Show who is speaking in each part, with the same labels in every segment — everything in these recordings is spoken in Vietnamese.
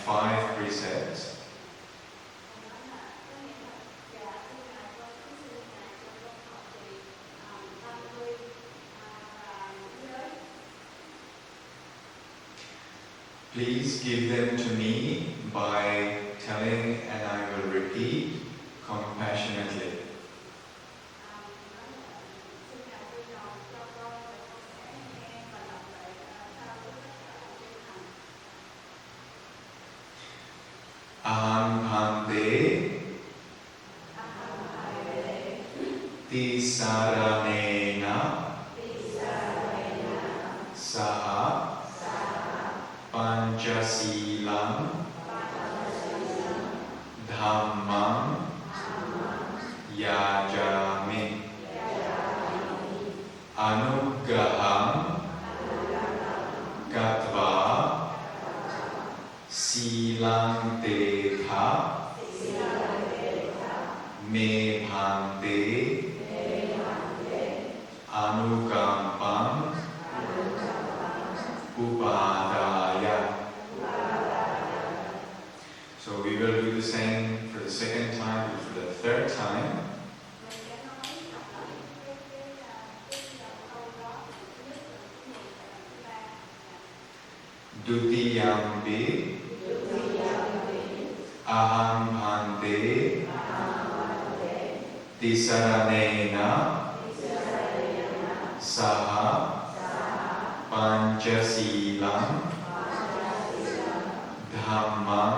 Speaker 1: 5 precepts. Please give them to me by telling, and I will repeat compassionately. Aham bhante tisaranena saha panchasilam dhammam yajami anugraham gatva silang tetha me bhante anukampam upadaya. So we will do the same for the second time and for the third time. Dutiyampi aham bhante tisaranena saha panchasilam dhammam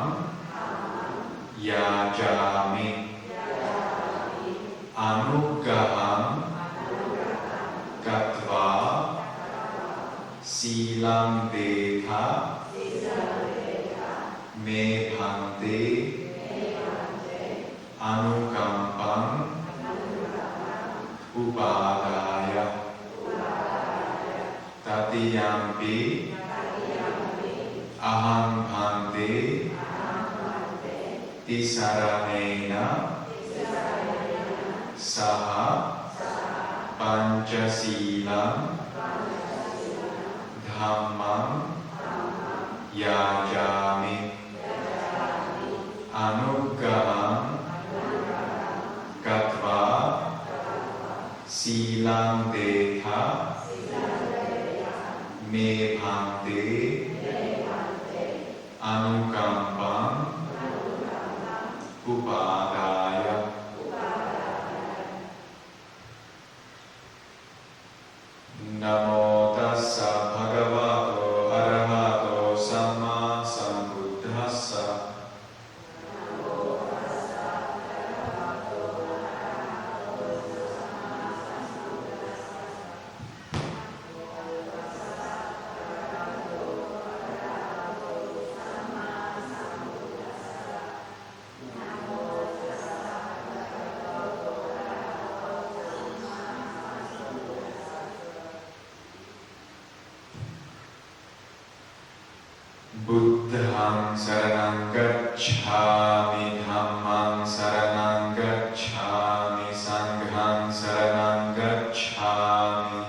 Speaker 1: yajami anugraham gatva silam tetha me bhante anukampam upadaya. Tatiyampi aham bhante tisaranena saha panchasilam dhammam yajami anugraham gatva silam tetha me bhante anukampam upadaya. Namo tassa bhagavato arahato samma sambuddhassa. Buddhang saranang gacchami, dhammang saranang gacchami, sanghang saranang gacchami.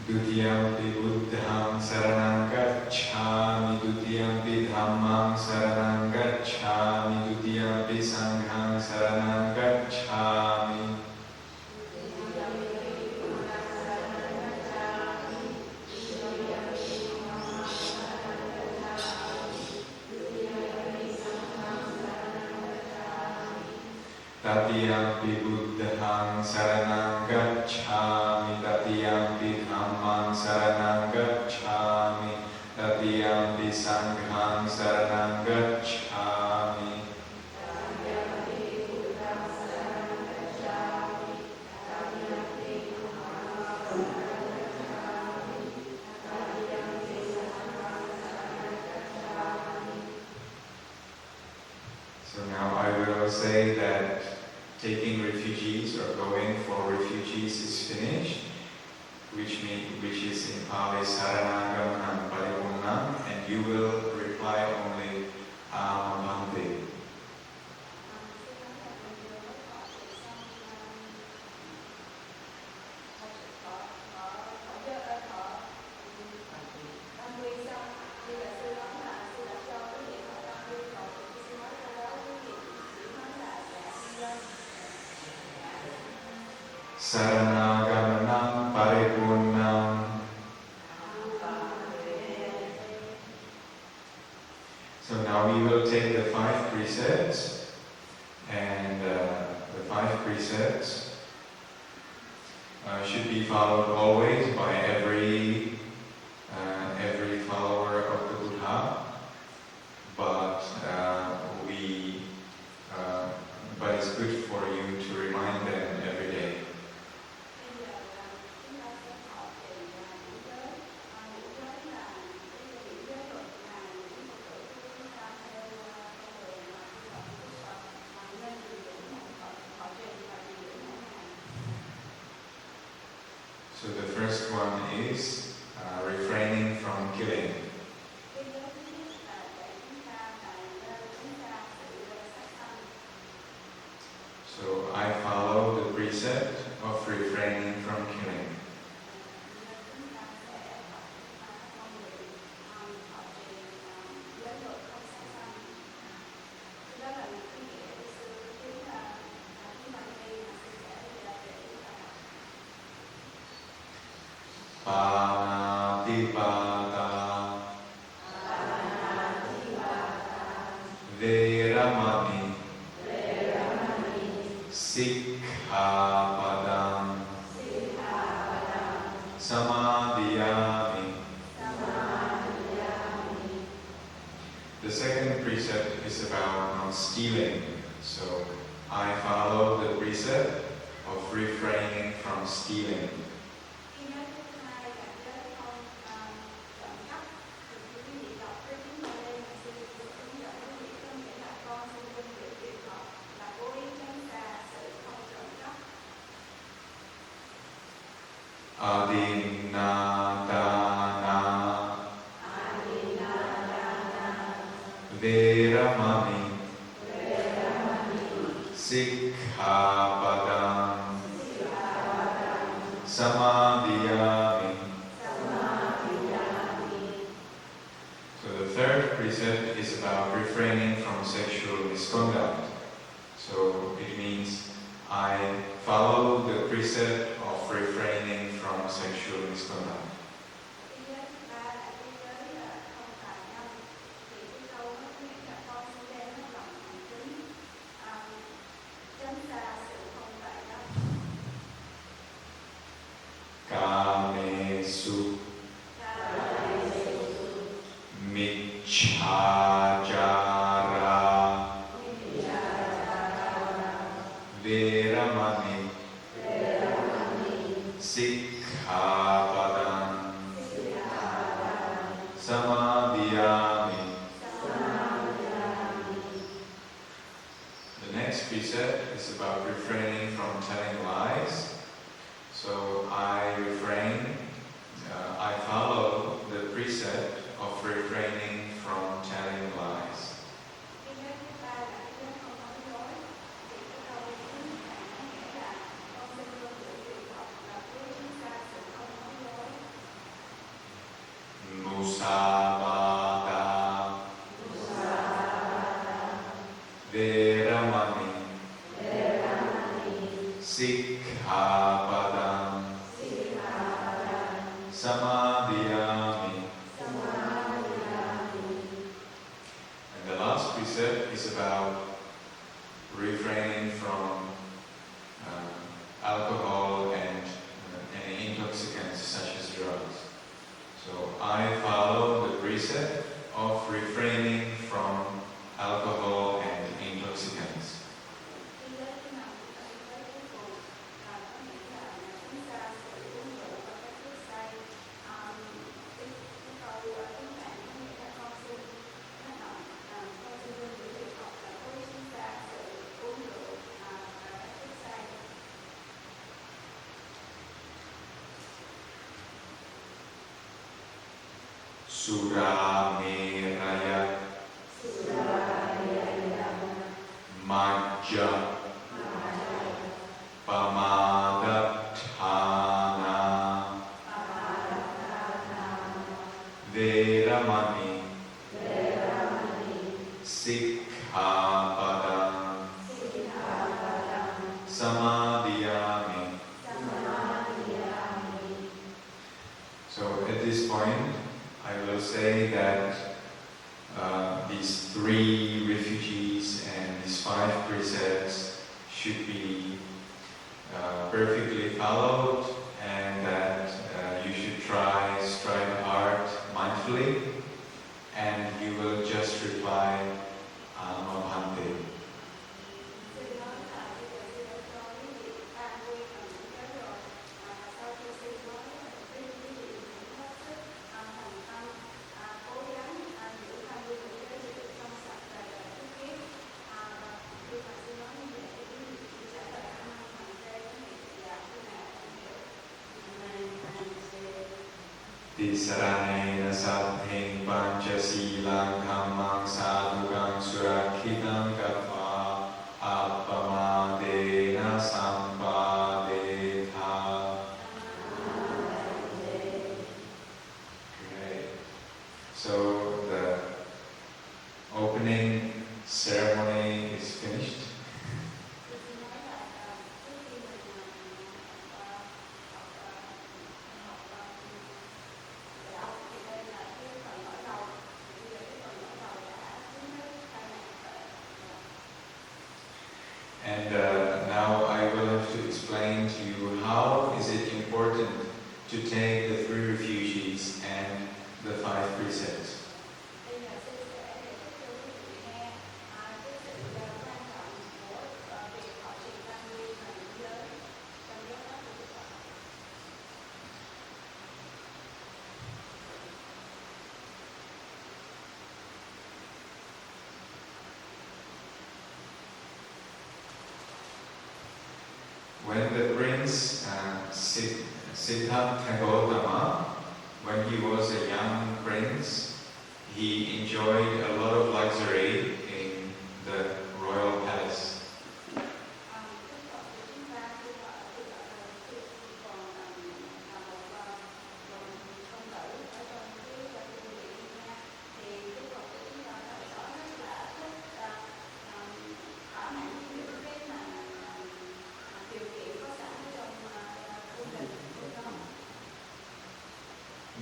Speaker 1: Dutiyampi buddhang saranang gacchami, dutiyampi dhammang saranang gacchami, dutiyampi sanghang saranang gacchami. Tatiyampi buddhang saranang gacchami, tatiyampi dhammang saranang gacchami, tatiyampi sanghang saranang gacchami. So now I will say that taking refugees or going for refugees is finished, which is in Pali Saranagam and Paripurnam, and you will reply only Aham bhante. Saranagamnam paripurnam. So now we will take the 5 precepts, and the 5 precepts should be followed always by every follower of the Buddha, but it's good for you to remind them every day. So the first one is refraining from killing. So I follow the precept of refraining from killing. Panatipata, Veramani, Sikkhapadam, Samadhiyami. The second precept is about not stealing. So I follow the precept of refraining from stealing. Adinadana, Veramani, Sikkhapadam, Samadhiyami. So the third precept is about refraining from sexual misconduct. So it means I follow the precept of refraining from sexual misconduct. Kamesu, Micchācara, Veramani, Sikkhapadam, Samadhiyami. The next precept is about refraining from telling lies. So I follow the precept of refraining from telling lies. Musavada, Veramani, Sikkhapadam, Samadhiyami. And the last precept is about refraining from alcohol and any intoxicants such as drugs. So I follow the precept of refraining from alcohol and intoxicants. Surameraya, Majja, Pamadatthana, Veramani, Sikkhapadam, Samadhiyami. this point, I will say that these 3 refugees and these 5 precepts should be perfectly followed, and that you should strive hard mindfully, and you will just reply Bhante. Tisaranena saddheng panchasilang dhammang sadhukang surakhitam gatva appamadena sampadetha. Great. So the opening ceremony is finished. And now I will have to explain to you how is it important to take the 3 refugees and the 5 precepts. When the prince Siddhartha Gautama, when he was a young prince, he enjoyed a lot of luxury in the royal palace.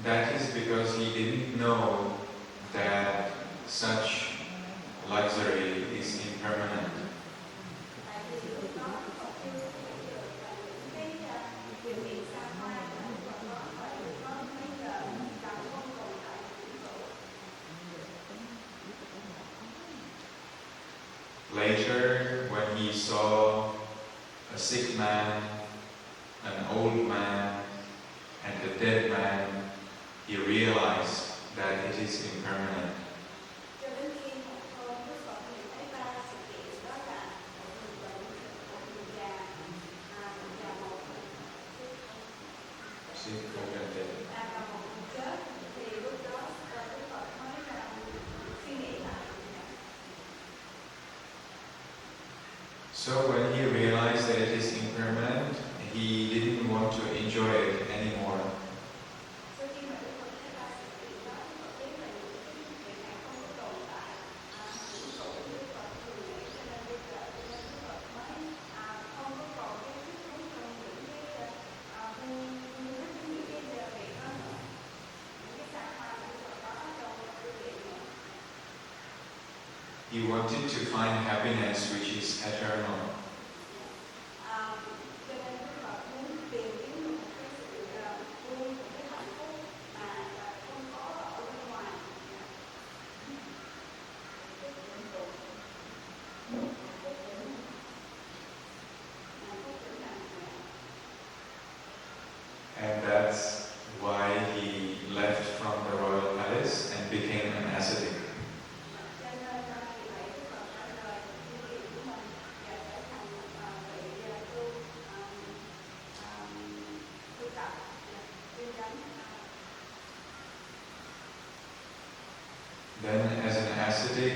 Speaker 1: That is because he didn't know that such luxury is impermanent. Later, when he saw a sick man, an old man, and a dead man, he realized that it is impermanent. So when he realized that it is impermanent, he didn't want to enjoy it anymore. He wanted to find happiness which is eternal. And that's why he left from the royal palace and became an ascetic. Then as an ascetic,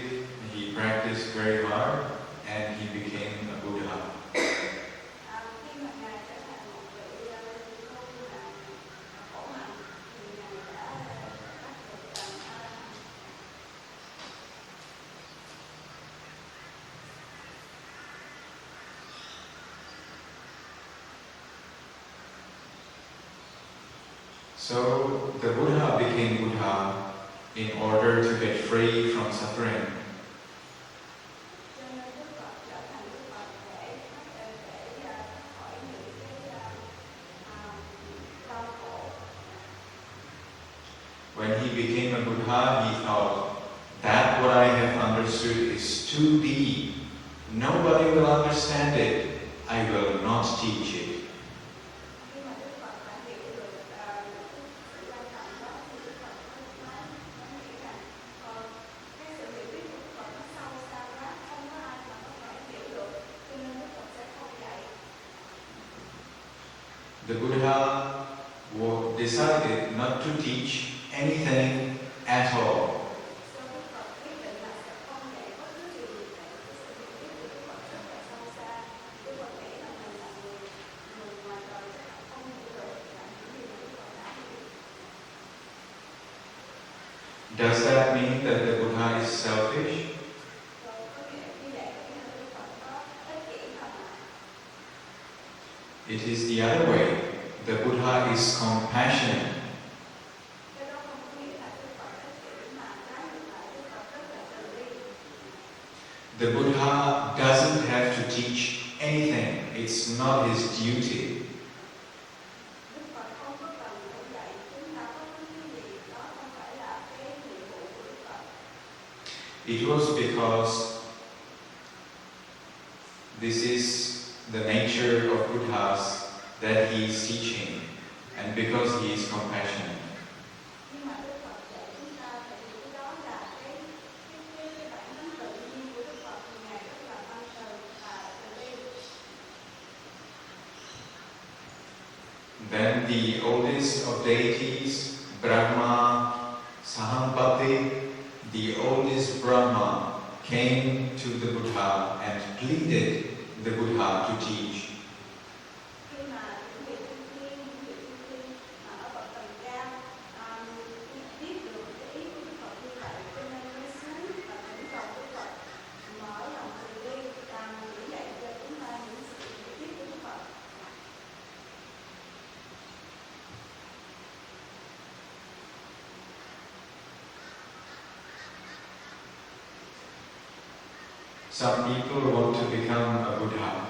Speaker 1: he practiced very hard and he became a Buddha. So the Buddha became Buddha in order to get free from suffering. When he became a Buddha, he thought, that what I have understood is too deep. Nobody will understand it. I will not teach it. The Buddha decided not to teach anything at all. Does that mean that the Buddha is selfish? It is the other way. The Buddha is compassionate. The Buddha doesn't have to teach anything. It's not his duty. It was because this is the nature of Buddhas that he is teaching, and because he is compassionate. Then the oldest of deities, Brahma, Sahampati, the oldest Brahma, came to the Buddha and pleaded the Buddha to teach. Some people want to become a Buddha.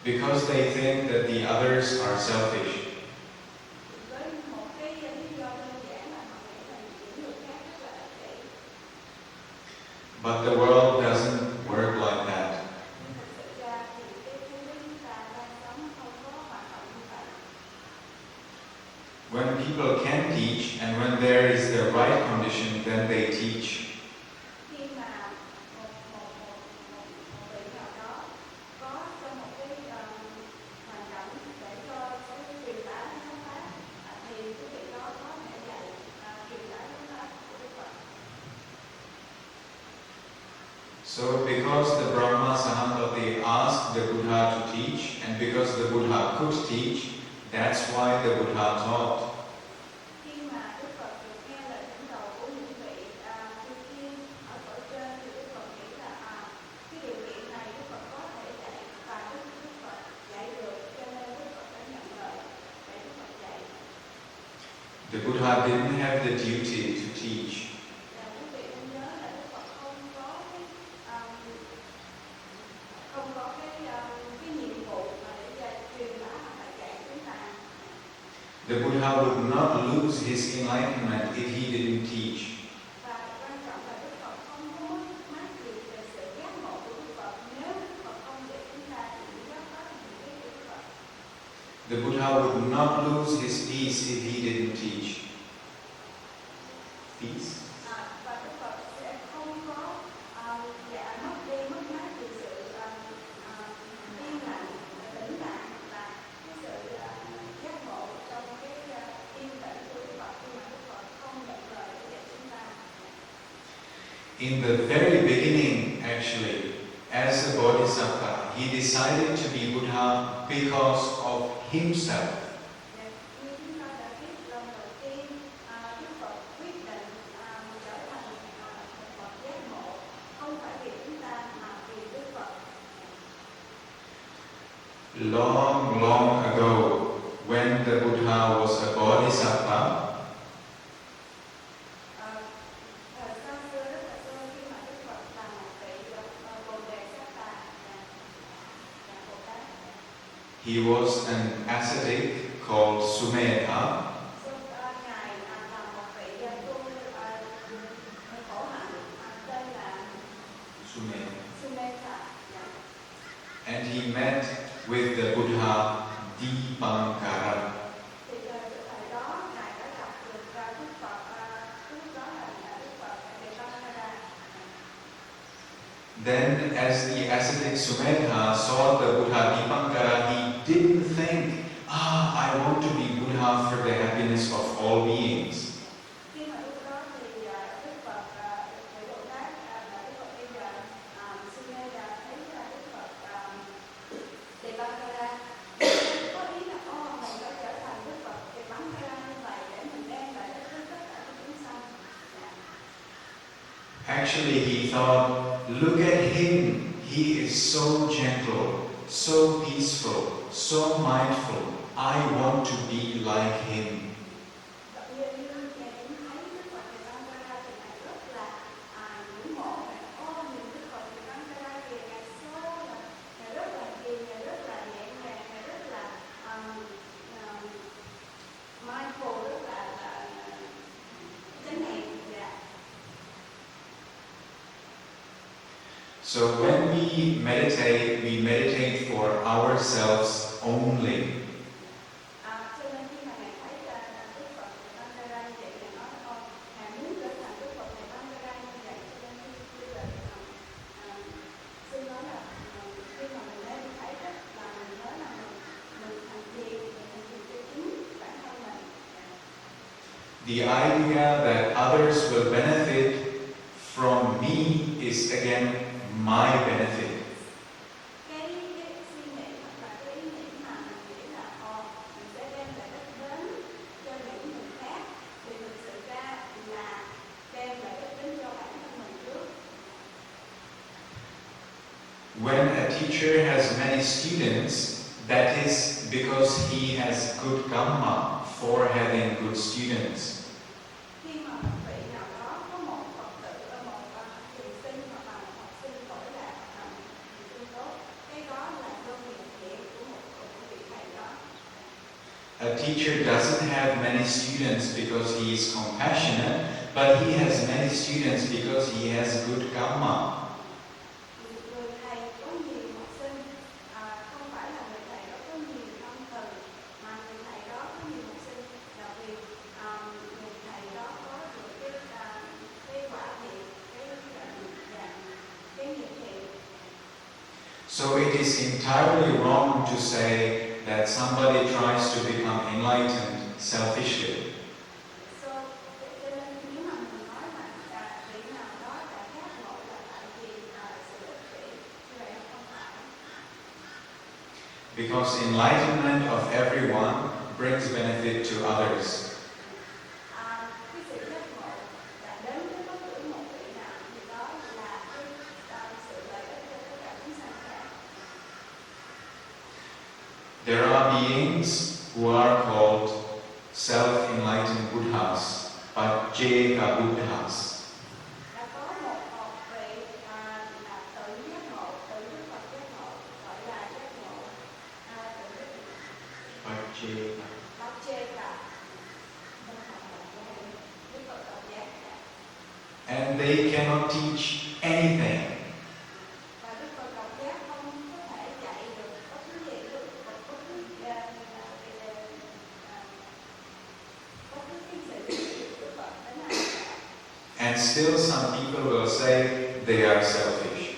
Speaker 1: Because they think that the others are selfish. But the world doesn't work like that. When people can teach and when there is the right condition, then they teach. So because the Brahma Sahampati asked the Buddha to teach, and because the Buddha could teach, that's why the Buddha taught. The Buddha didn't have the duty to teach. The Buddha would not lose his enlightenment if he didn't teach. The Buddha would not lose his peace if he didn't teach. Peace? In the very beginning, actually, as a bodhisattva, he decided to be Buddha because of himself. long, long ago, when the Buddha was a bodhisattva, he was an ascetic called Sumedha. And he met with the Buddha Dipankara. Then, as the ascetic Sumedha saw the Buddha Dipankara, he didn't think, I want to be Buddha for the happiness of all beings. Actually, he thought, look at him, he is so gentle, so peaceful, so mindful. I want to be like him. So when we meditate for ourselves only. The idea that others will benefit from me is again my benefit. When a teacher has many students, that is because he has good karma for having good students. A teacher doesn't have many students because he is compassionate, but he has many students because he has good karma. So it is entirely wrong to say that somebody tries to become enlightened selfishly. Because enlightenment of everyone brings benefit to others. There are beings who are called self-enlightened Buddhas, Pajjeka Buddhas. And they cannot teach anything. And still some people will say they are selfish.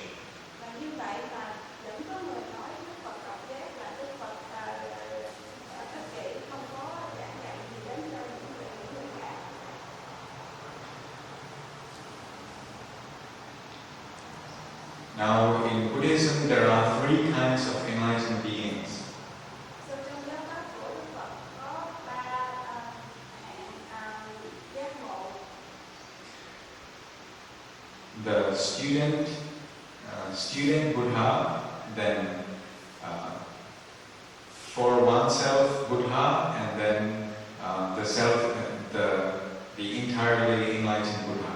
Speaker 1: Now in Buddhism there are three kinds of enlightened beings. The student Buddha, then for oneself Buddha, and then the self, the entirely enlightened Buddha.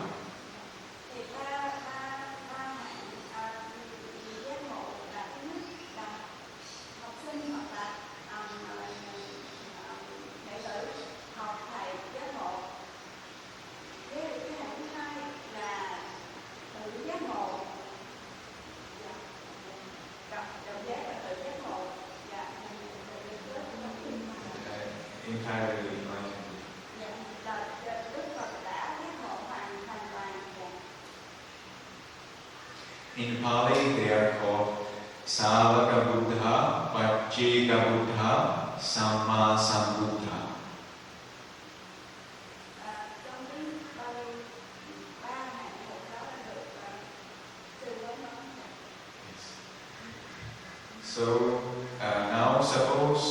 Speaker 2: Thì ba hạng vị giác ngộ là thứ nhất là học sinh hoặc là đệ tử học thầy giác ngộ. Cái hạng thứ hai là tự giác ngộ. Đồng giác là tự giác ngộ.
Speaker 1: Entirely enlightened.
Speaker 2: Đức Phật đã giác ngộ hoàn toàn.
Speaker 1: In Pali, they are called Savaka Buddha, Pajjeka Buddha, Samma Sambuddha.
Speaker 2: Trong cái Pali, ba hạng một đó được sư nói.
Speaker 1: So now suppose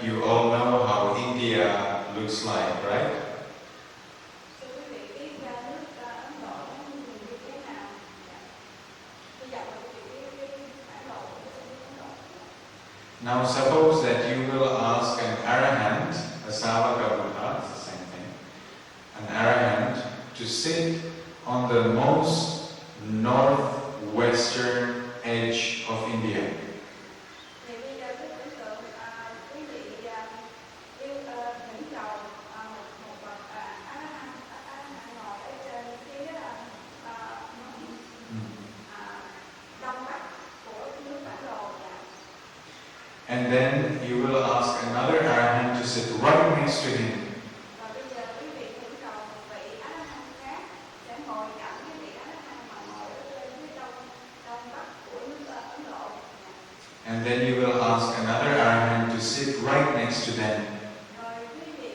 Speaker 1: you all know how India looks like, right?
Speaker 2: Thưa quý vị, biết ra nước Ấn Độ nó như thế nào? Bây giờ cái bản đồ của nước Ấn Độ.
Speaker 1: Now suppose that you will ask an arahant, a Savaka Buddha, it's the same thing, an arahant to sit on the most northwestern edge of India.
Speaker 2: Thì bây giờ cái tưởng tượng quý vị thỉnh cầu một bậc ngồi ở trên phía đông bắc của nước bản đồ.
Speaker 1: And then you will ask another arahant to sit right next to him.
Speaker 2: Và bây giờ quý vị thỉnh cầu một vị arahant khác sẽ ngồi cạnh cái vị arahant mà ngồi ở trên phía đông bắc của nước Ấn Độ.
Speaker 1: And then you will ask another arahant to sit right next to them.
Speaker 2: Rồi quý vị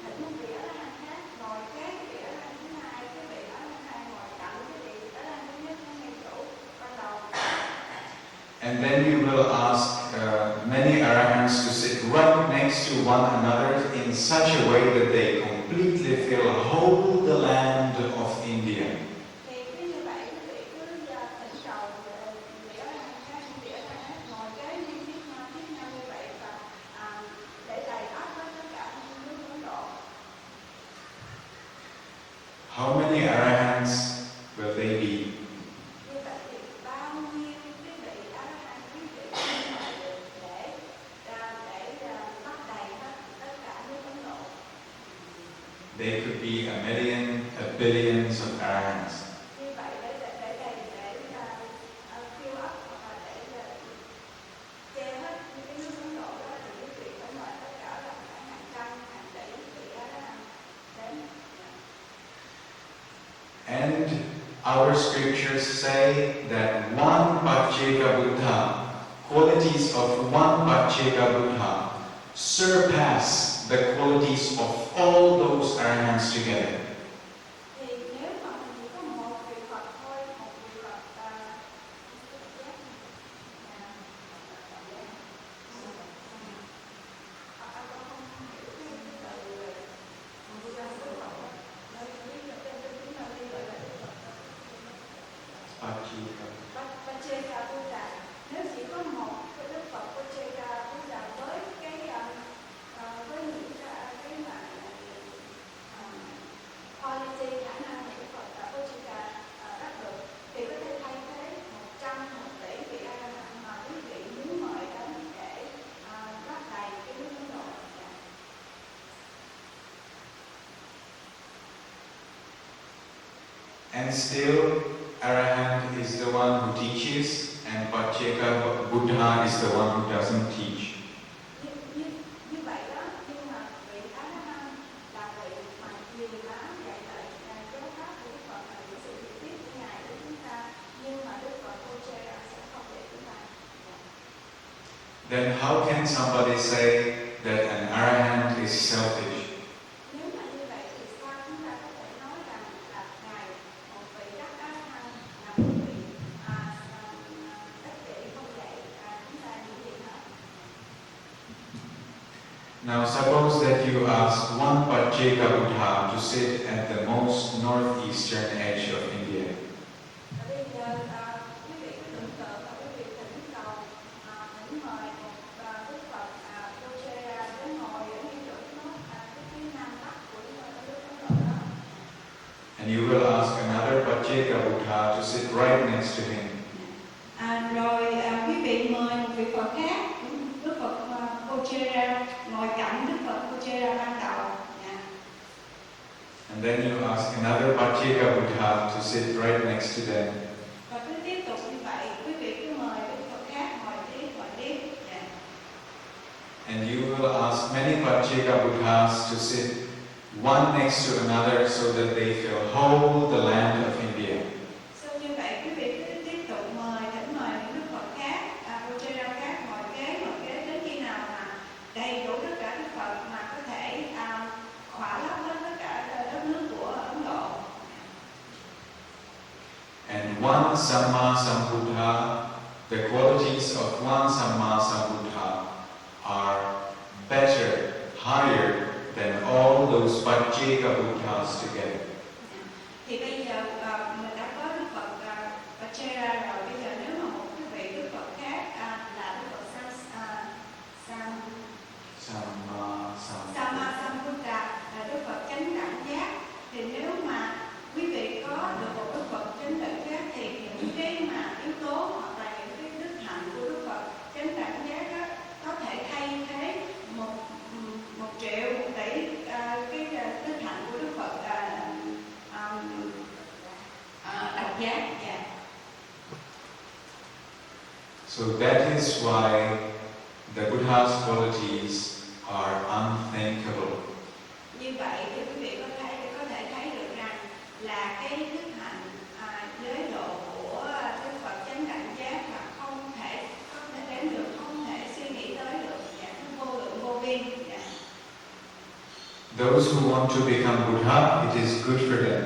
Speaker 2: thỉnh một vị arahant khác ngồi kế cái vị arahant thứ hai, cái vị arahant ngồi cạnh cái vị arahant thứ nhất ngay chỗ ban đầu.
Speaker 1: And then you will ask many arahants to sit right next to one another in such a way that they completely fill whole the land of India.
Speaker 2: Thì cứ như vậy quý vị cứ thỉnh cầu vị arahant khác, vị arahant ngồi kế tiếp nhau như vậy và để đầy ắp hết tất cả nước Ấn Độ.
Speaker 1: How many arahants will they be?
Speaker 2: Như vậy thì bao nhiêu cái vị arahant quý vị mời được để lấp đầy hết tất cả nước Ấn Độ?
Speaker 1: They could be a million, a billions of arahants.
Speaker 2: Như vậy để fill up hoặc là để che hết những cái nước Ấn Độ đó thì quý vị phải mời tất cả là hàng trăm, hàng tỷ vị arahant đến.
Speaker 1: And our scriptures say that one Pajjeka Buddha, qualities of one Pajjeka Buddha, surpass the qualities of all those arahants together.
Speaker 2: Thì nếu mà mình chỉ có một vị Phật thôi, một vị Phật Pajjeka Buddha, nếu chỉ có một cái Đức Phật Pajjeka Buddha với với những cái mà quality khả năng của Đức Phật Pajjeka đắc được thì có thể thay thế 100 tỷ vị arahant mà quý vị muốn mời đến để lấp đầy cái nước Ấn Độ.
Speaker 1: And still, arahant is the one who teaches, and Pajjeka Buddha is the one who doesn't teach.
Speaker 2: Như vậy đó, nhưng mà vị arahant là vị mà truyền bá dạy dạy giáo pháp của Đức Phật là những sự trực tiếp của Ngài với chúng ta, nhưng mà Đức Phật Pajjeka sẽ không để chúng ta.
Speaker 1: Then how can somebody say that an arahant is selfish?
Speaker 2: Nếu mà như vậy thì sao chúng ta có thể nói rằng là Ngài, một vị đắc arahant, là một vị đắc kỷ không dạy chúng ta những gì hết?
Speaker 1: Now suppose that you ask one Pajjeka Buddha to sit at the most northeastern edge of India.
Speaker 2: Và bây giờ quý vị cứ tưởng tượng là quý vị thỉnh cầu thỉnh mời một Đức Phật
Speaker 1: Buddha to sit right next to him.
Speaker 2: Rồi quý vị mời một vị Phật khác, Đức Phật Pochera ngồi cạnh Đức Phật Pochera ban đầu.
Speaker 1: And then you ask another Pacheka Buddha to sit right next to them.
Speaker 2: Và cứ tiếp tục như vậy, quý vị cứ mời Đức Phật khác ngồi tiếp.
Speaker 1: And you will ask many Pacheka Buddhas to sit one next to another so that they fill whole the land of India.
Speaker 2: Sau như vậy, quý vị cứ tiếp tục thỉnh mời những Đức Phật khác, Pochera khác ngồi kế đến khi nào mà đầy đủ tất cả Đức Phật mà có thể khỏa lấp hết tất cả đất nước của Ấn Độ.
Speaker 1: And one Samma Sambuddha, the qualities of one Samma Sambuddha are better, higher than all those Pacheka Buddhas together.
Speaker 2: Thì bây giờ mình đã có Đức Phật Pochera rồi, bây giờ nếu mà một cái vị Đức Phật khác là Đức Phật Samma Sambuddha là Đức Phật chánh đẳng giác, thì nếu mà quý vị có được một Đức Phật chánh đẳng giác thì những cái mà yếu tố hoặc là những cái đức hạnh của Đức Phật chánh đẳng giác đó, có thể thay thế 1 triệu 1 tỷ cái đức hạnh của Đức Phật đẳng giác.
Speaker 1: So that is why the Buddha's qualities are unthinkable.
Speaker 2: Như vậy thì quý vị có thể thấy được rằng là cái đức hạnh giới độ của Đức Phật chánh đẳng giác là không thể đến được, không thể suy nghĩ tới được, nó vô lượng vô biên.
Speaker 1: Those who want to become Buddha, it is good for them.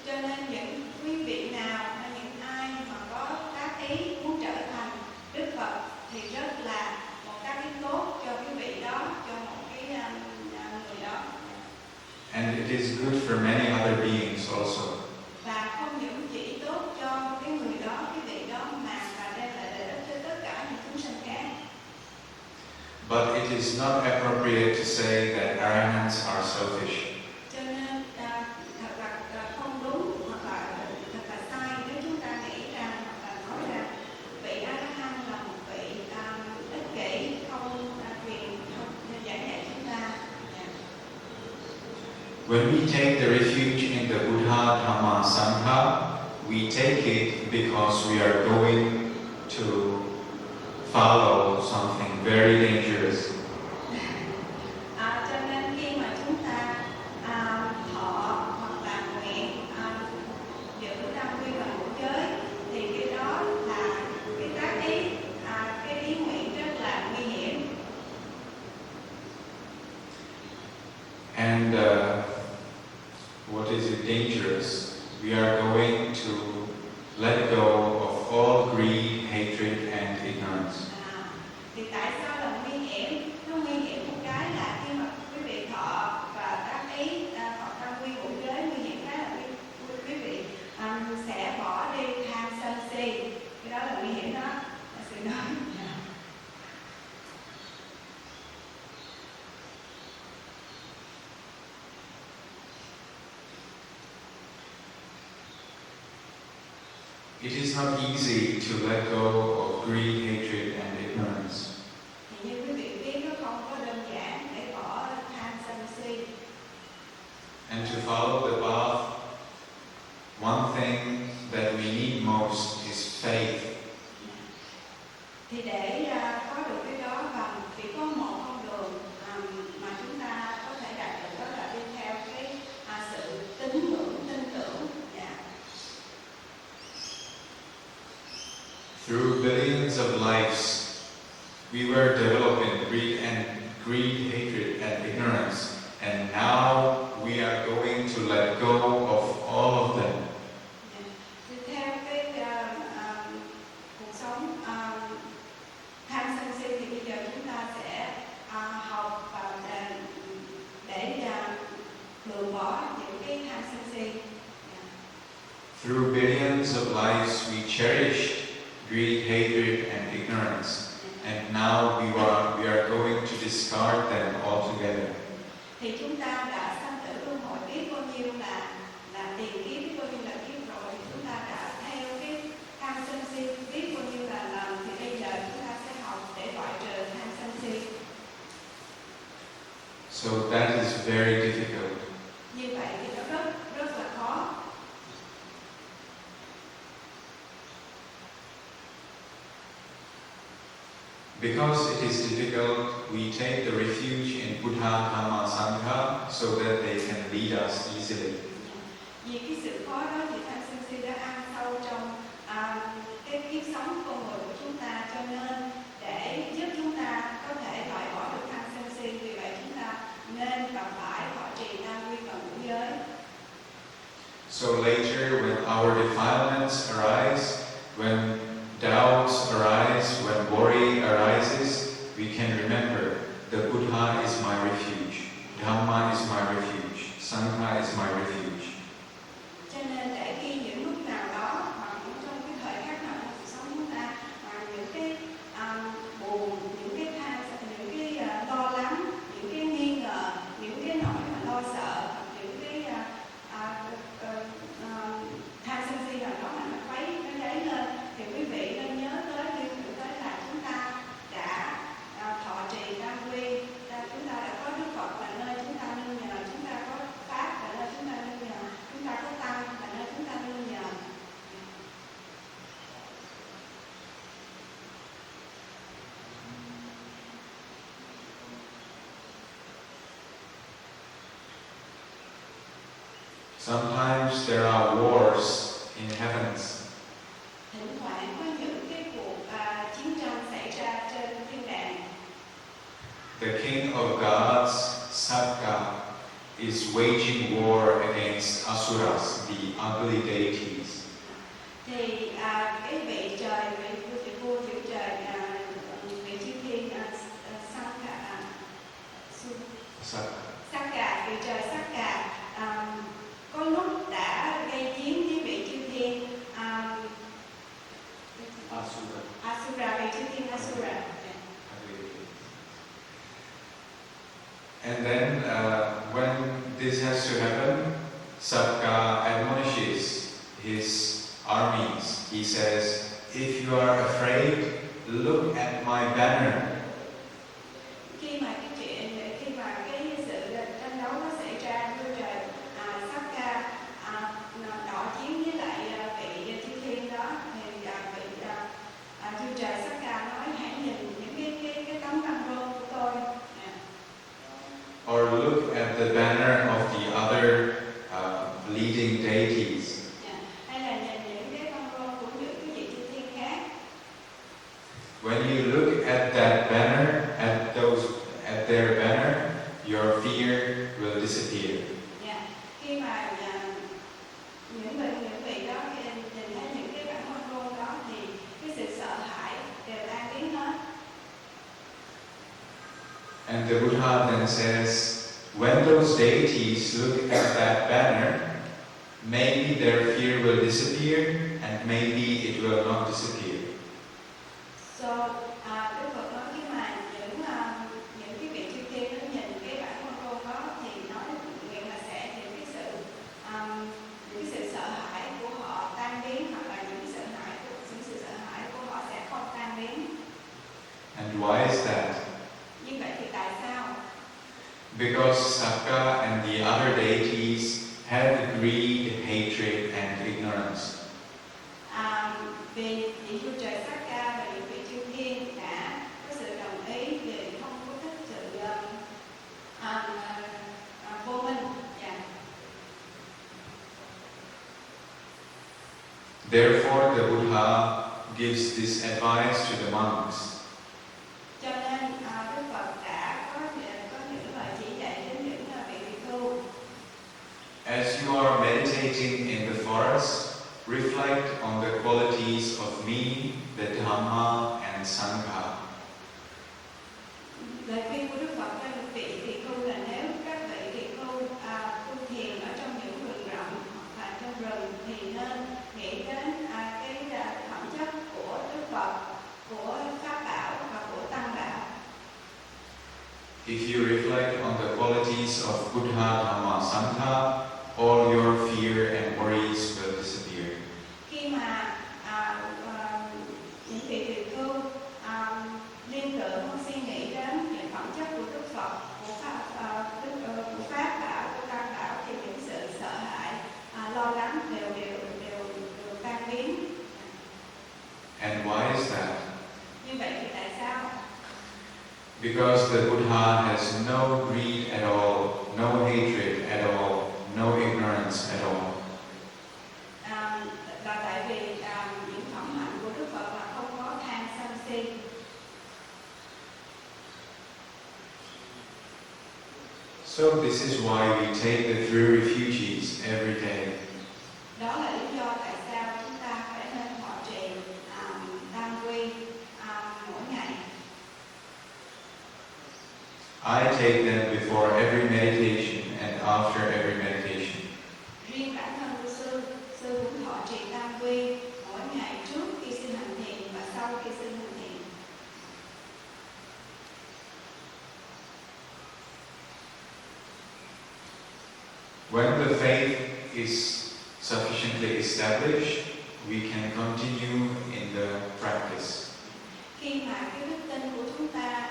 Speaker 2: Cho nên những quý vị nào hay những ai mà có tác ý muốn trở thành Đức Phật thì rất là một tác ý tốt cho quý vị đó, cho một cái người đó.
Speaker 1: And it is good for many other beings also.
Speaker 2: Và không những chỉ tốt cho cái người đó, cái vị đó mà đem lại lợi ích cho tất cả những chúng sinh khác.
Speaker 1: But it is not appropriate to say that arahants are selfish.
Speaker 2: Cho nên thật là không đúng hoặc là thật là sai nếu chúng ta nghĩ rằng hoặc là nói rằng vị A-la-hán là một vị ích kỷ, không giảng dạy chúng ta.
Speaker 1: When we take the refuge in the Buddha, Dhamma, Sangha, we take it because we are going to follow something very dangerous.
Speaker 2: Cho nên khi mà chúng ta thọ hoặc là nguyện giữ năm quy và ngũ giới thì cái đó là cái tác ý, cái ý nguyện rất là nguy hiểm.
Speaker 1: And what is it dangerous? We are going to let go of all greed, hatred, and ignorance.
Speaker 2: Thì tại sao là nguy hiểm? Nó nguy hiểm một cái là khi mà quý vị thọ và tác ý hoặc tam quy ngũ giới, nguy hiểm cái là quý vị sẽ bỏ đi tham sân si. Cái đó là nguy hiểm đó, là sự nói.
Speaker 1: It is not easy to let go of greed, hatred, and ignorance.
Speaker 2: Thì như quý vị biết, nó không có đơn giản để bỏ tham sân si.
Speaker 1: And to follow the path, one thing that we need most is faith.
Speaker 2: Thì để có được cái đó và chỉ có một con đường mà chúng ta có thể đạt được, đó là đi theo cái sự tin tưởng.
Speaker 1: Through billions of lives, we were developing greed, hatred, and ignorance, and now we are going to let go of all of them.
Speaker 2: Thì theo cái cuộc sống tham sân si thì bây giờ chúng ta sẽ học và để lường bỏ những cái tham sân si.
Speaker 1: Through billions of lives, we cherished greed, hatred, and ignorance, and now we are going to discard them altogether.
Speaker 2: Thì chúng ta đã sanh tử luân hồi biết bao nhiêu là tiền kiếp, biết bao nhiêu là kiếp rồi, thì chúng ta
Speaker 1: very difficult.
Speaker 2: Như vậy thì nó rất là khó.
Speaker 1: Because it is difficult, we take the refuge in Buddha, Dhamma, Sangha so that they can lead us easily.
Speaker 2: Vì cái sự khó đó thì tham sân si đã ăn sâu trong cái kiếp sống con người của chúng ta, cho nên để giúp chúng ta có thể loại bỏ được tham sân si, vì vậy chúng ta nên cần phải thọ trì tam quy cần ngũ giới.
Speaker 1: So later, when our defilements arise, when doubts arise, when worry arises, we can remember the Buddha is my refuge, Dhamma is my refuge, Sangha is my refuge.
Speaker 2: Cho nên để khi những lúc nào đó hoặc trong cái thời khắc nào trong cuộc sống chúng ta những cái buồn, những cái những cái lo lắng, những cái nghi ngờ, những cái nỗi mà lo sợ, những cái tham sân si nào đó mà nó dấy lên, thì quý vị nên nhớ tới là chúng ta đã thọ trì tam quy, chúng ta đã có Đức Phật là nơi chúng ta nương nhờ, chúng ta có Pháp là nơi chúng ta nương nhờ, chúng ta có Tăng là nơi chúng ta nương nhờ.
Speaker 1: Sometimes there are wars in heavens.
Speaker 2: Thỉnh thoảng có những cái cuộc chiến tranh xảy ra trên thiên đàng.
Speaker 1: The king of gods, Satka, is waging war against Asuras, the ugly deities.
Speaker 2: Thì cái vị trời, vị vua tiểu trời, vị chư thiên Satka, vị trời Satka, có lúc đã gây chiến với vị chư thiên Asura, vị chư thiên Asura.
Speaker 1: And then when this has to happen, Satka admonishes his armies. He says, if you are afraid, look at my banner.
Speaker 2: Khi mà cái sự tranh đấu nó xảy ra, vua trời Satka đọ chiến với lại vị chư thiên đó, thì vị vua trời Satka nói hãy nhìn những cái tấm băng rôn của tôi.
Speaker 1: Or look at the banner of the other leading deities.
Speaker 2: Hay là nhìn những cái băng rôn của những cái vị chư thiên khác.
Speaker 1: When you look at that banner, at their banner, your fear will disappear.
Speaker 2: Khi mà những vị đó nhìn thấy những cái băng rôn đó thì cái sự sợ hãi đều tan biến hết.
Speaker 1: And the Buddha then says, when those deities look at that banner, maybe their fear will disappear, and maybe it will not disappear.
Speaker 2: So, Đức Phật nói khi mà những cái vị chư thiên nó nhìn cái bản con rôn đó thì nói nguyện là sẽ những cái sự sợ hãi của họ tan biến, hoặc là những sự sợ hãi của họ sẽ không tan biến.
Speaker 1: And why is that?
Speaker 2: Như vậy thì tại sao?
Speaker 1: Because Satka and the other deities had greed, hatred, and ignorance.
Speaker 2: Vì vị vua trời Satka và những vị chư thiên đã có sự đồng ý vì không có thích sự vô minh.
Speaker 1: Therefore, the Buddha gives this advice to the monks.
Speaker 2: Cho nên Đức Phật đã có những lời chỉ dạy đến những vị tỳ khưu.
Speaker 1: As you are meditating in the forest, reflect on the qualities of me, the Dhamma, and Sangha.
Speaker 2: Lời khuyên của Đức Phật cho một vị tỳ khưu là nếu các vị tỳ khưu tu thiền ở trong những rừng rậm hoặc là trong rừng thì nên nghĩ đến cái phẩm chất của Đức Phật, của Pháp Bảo và của Tăng Bảo.
Speaker 1: If you reflect on the qualities of Buddha, Dhamma, Sangha, all your fear and worries will disappear.
Speaker 2: Khi mà những vị tỳ khưu liên tưởng suy nghĩ đến những phẩm chất của Đức Phật, của Pháp
Speaker 1: Because the Buddha has no greed at all, no hatred at all, no ignorance at all.
Speaker 2: Là tại vì những phẩm hạnh của Đức Phật là không có tham sân si.
Speaker 1: So this is why we take the 3 refuges every day.
Speaker 2: Đó là lý do tại sao chúng ta phải nên thọ trì tam quy mỗi ngày.
Speaker 1: I take them before every meditation and after every meditation.
Speaker 2: Riêng bản thân của sư cũng thọ trì tam quy mỗi ngày trước khi xin hành thiền và sau khi xin hành thiền.
Speaker 1: When the faith is sufficiently established, we can continue in the practice.
Speaker 2: Khi mà cái đức tin của chúng ta đã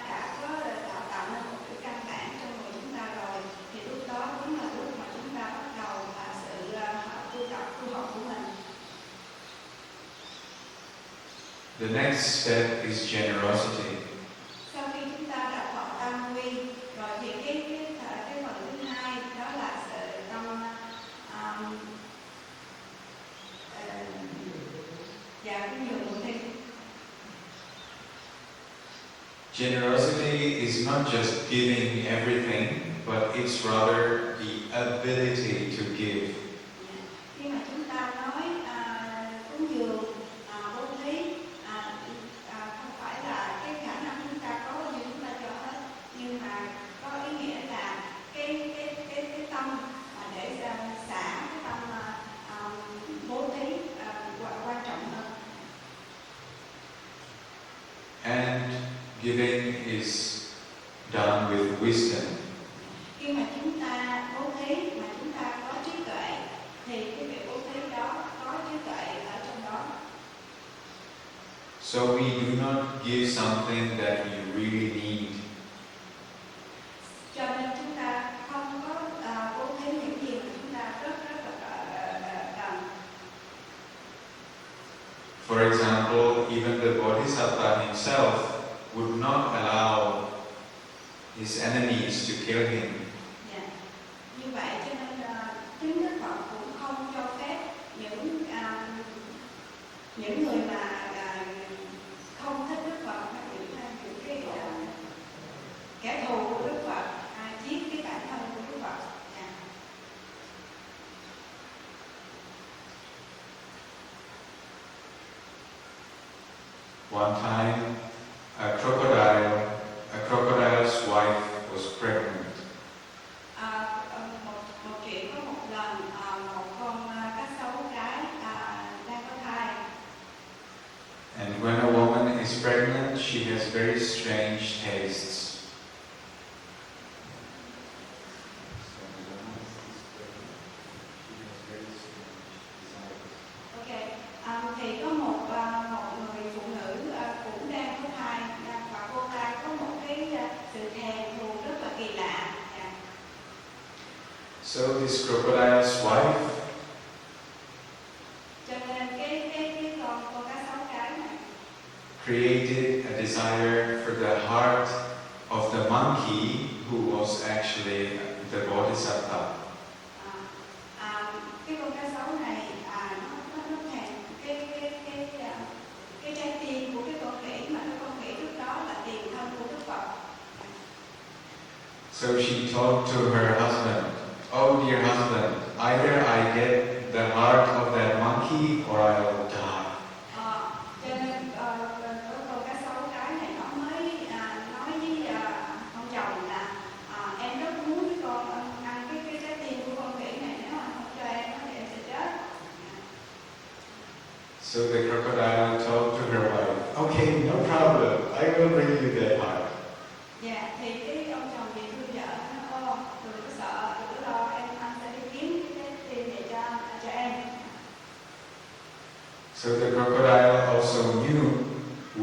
Speaker 2: tạo nên một cái căn bản trong người chúng ta rồi, thì lúc đó cũng là lúc mà chúng ta bắt đầu sự tu học của mình.
Speaker 1: The next step is generosity.
Speaker 2: Sau khi chúng ta đã thọ tam quy rồi thì cái phần thứ hai đó là sự tâm cái nhường thêm.
Speaker 1: Generosity is not just giving everything, but it's rather the ability to give.
Speaker 2: Khi mà chúng ta nói cúng dường, bố thí, không phải là cái khả năng chúng ta có bao nhiêu chúng ta cho hết, nhưng mà có ý nghĩa là cái tâm để xả cái tâm bố thí quan trọng hơn.
Speaker 1: And giving is done with wisdom.
Speaker 2: Khi mà chúng ta bố thí mà chúng ta có trí tuệ thì cái việc bố thí đó có trí tuệ ở trong đó.
Speaker 1: So we do not give something that we really need.
Speaker 2: Cho nên chúng ta không có bố thí những gì mà chúng ta rất là cần.
Speaker 1: For example, even the Bodhisattva himself would not allow his enemies to kill him.
Speaker 2: Như vậy cho nên chính Đức Phật cũng không cho phép những người mà không thích Đức Phật hay những cái kẻ thù của Đức Phật giết cái bản thân của Đức Phật.
Speaker 1: One time, a crocodile's wife was pregnant.
Speaker 2: Một chuyện có một lần một con cá sấu cái đang có thai.
Speaker 1: And when a woman is pregnant, she has very strange tastes.
Speaker 2: Thì có một người phụ nữ cũng đang có thai và cô ta có một cái sự thèm thuồng rất là kỳ lạ.
Speaker 1: So this crocodile's wife
Speaker 2: Cho nên cái con cá sấu cái này
Speaker 1: created a desire for the heart of the monkey who was actually the Bodhisattva.
Speaker 2: Cái con cá sấu này nó thèm cái trái tim của cái con khỉ mà cái con khỉ lúc đó là tiền thân của Đức Phật.
Speaker 1: So she told to her husband, "Oh dear husband, either I get the heart of that monkey or I'll die."
Speaker 2: Cho nên con cá sấu cái này nó mới nói với ông chồng là em rất muốn cái con ăn cái trái tim của con khỉ này, nếu mà không cho em thì em sẽ chết.
Speaker 1: So the crocodile told to her wife, "Okay, no problem. I will bring you that heart."
Speaker 2: Thì cái ông chồng thì thương vợ nó đừng có sợ, đừng có lo, anh sẽ đi kiếm cái tim này cho em.
Speaker 1: So the crocodile also knew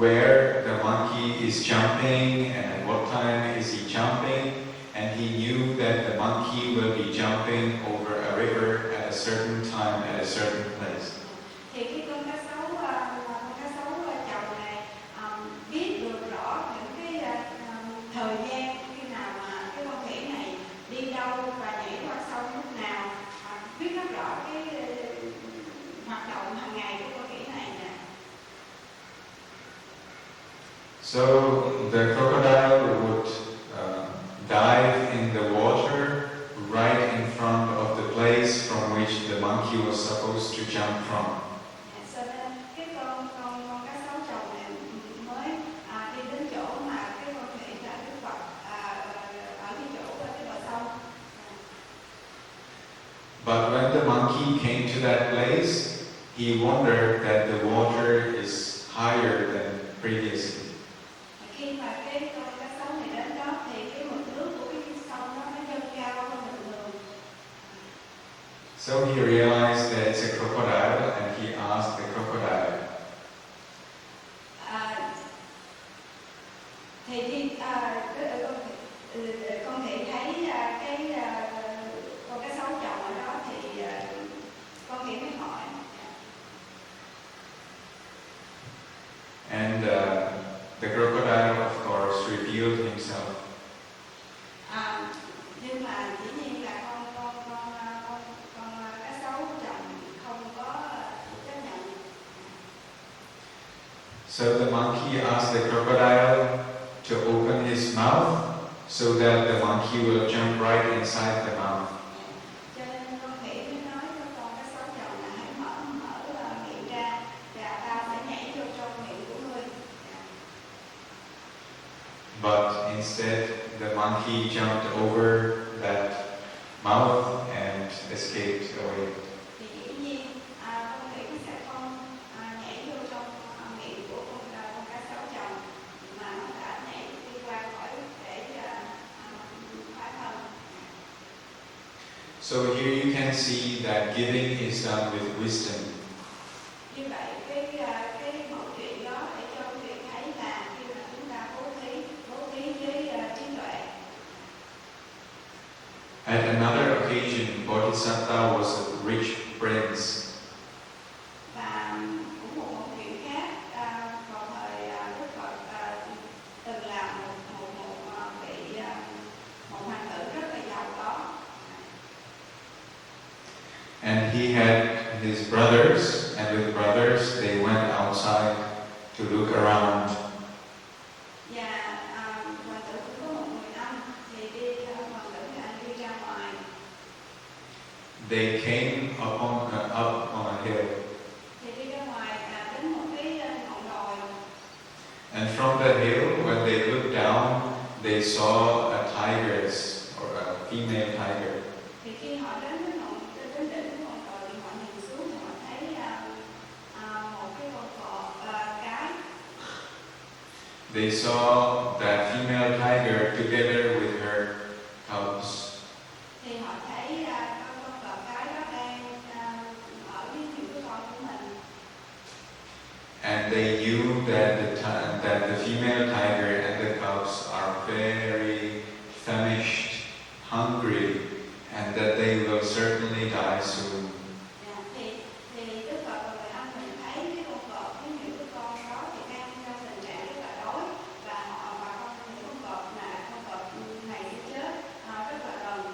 Speaker 1: where the monkey is jumping and at what time is he jumping, and he knew that the monkey will be jumping over a river at a certain time at a certain place.
Speaker 2: Thì cái con cá sấu chồng này biết được rõ những cái thời
Speaker 1: So the crocodile would dive in the water right in front of the place from which the monkey was supposed to jump from.
Speaker 2: Cho nên cái con cá sấu chồng này mới đi đến chỗ mà cái con khỉ là Đức Phật ở cái chỗ cái bờ sông.
Speaker 1: But when the monkey came to that place, he wondered that the water is higher than previously.
Speaker 2: Khi mà cái con cá sấu này đến đó thì cái mực nước của cái sông nó dâng cao hơn bình thường.
Speaker 1: So he realized that it's a crocodile and he asked the crocodile.
Speaker 2: Con khỉ thấy con cá sấu chồng ở đó thì con khỉ mới hỏi.
Speaker 1: And the crocodile, of course, revealed himself.
Speaker 2: Nhưng mà dĩ nhiên là con cá sấu chồng không có chấp nhận.
Speaker 1: So the monkey asked the crocodile to open his mouth so that the monkey will jump right inside the mouth.
Speaker 2: Cho nên con khỉ mới nói cho con cá sấu chồng là hãy mở miệng ra và ta sẽ nhảy vô trong miệng của ngươi.
Speaker 1: But instead, the monkey jumped over that mouth and escaped away.
Speaker 2: Thì dĩ nhiên con khỉ nó sẽ không nhảy vô trong miệng của con cá sấu chồng mà nó đã nhảy đi qua khỏi để thoát thân.
Speaker 1: So here you can see that giving is done with wisdom.
Speaker 2: Như vậy cái mẫu chuyện đó để cho quý vị thấy là khi mà chúng ta bố thí với trí tuệ.
Speaker 1: At another occasion, Bodhisattva was a rich prince.
Speaker 2: Và cũng một chuyện khác vào thời Đức Phật từng là một hoàng tử rất là giàu có.
Speaker 1: And he had his brothers, and with brothers they went outside to look around.
Speaker 2: Và hoàng tử cũng có một người anh thì hoàng tử thì anh đi ra ngoài.
Speaker 1: They came up on a hill,
Speaker 2: Thì đi ra ngoài đến một cái ngọn đồi.
Speaker 1: and from the hill, when they looked down, they saw a tigress or a female tiger.
Speaker 2: Thì khi họ đến đỉnh của ngọn đồi thì họ nhìn xuống thì họ thấy một cái con cọp cái.
Speaker 1: They saw that female tiger together with her cubs.
Speaker 2: Thì họ thấy con cọp cái đó đang ở với những cái con của mình.
Speaker 1: And they knew that the female tiger and the cubs are very famished, hungry, and that they will certainly die soon.
Speaker 2: Thì Đức Phật và người anh mình thấy cái con cọp với những cái con đó thì đang trong tình trạng rất là đói và những con cọp này sẽ chết rất là gần.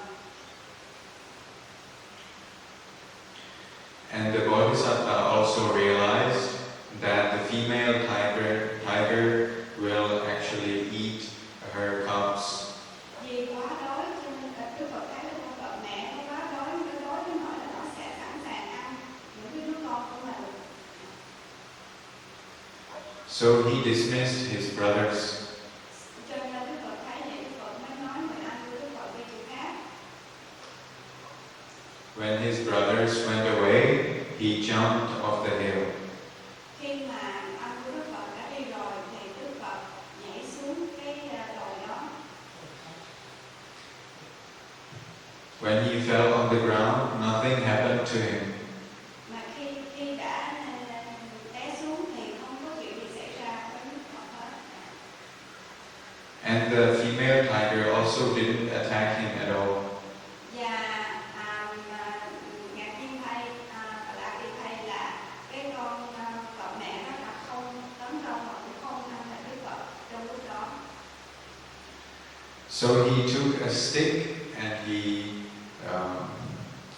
Speaker 1: And the Bodhisattva also realized that the female tiger will actually eat her cubs.
Speaker 2: Vì quá đói cho nên Đức Phật thấy là con cọp mẹ nó quá đói đến nỗi là nó sẽ sẵn sàng ăn những cái đứa con của mình.
Speaker 1: So he dismissed his brothers.
Speaker 2: Cho nên Đức Phật thấy vậy, Đức Phật mới nói người anh của Đức Phật đi chỗ khác.
Speaker 1: When his brothers went away, he jumped off the hill.
Speaker 2: Khi mà anh của Đức Phật đã đi rồi thì Đức Phật nhảy xuống cái đồi đó.
Speaker 1: When he fell on the ground, nothing happened to him.
Speaker 2: Mà khi đã té xuống thì không có chuyện gì xảy ra với Đức Phật hết.
Speaker 1: And the female tiger also didn't attack him at all.
Speaker 2: Và ngạc nhiên thay, lạ kỳ thay là cái con cọp mẹ nó là không tấn công hoặc cũng không ăn lại Đức Phật trong lúc đó.
Speaker 1: So he took a stick and he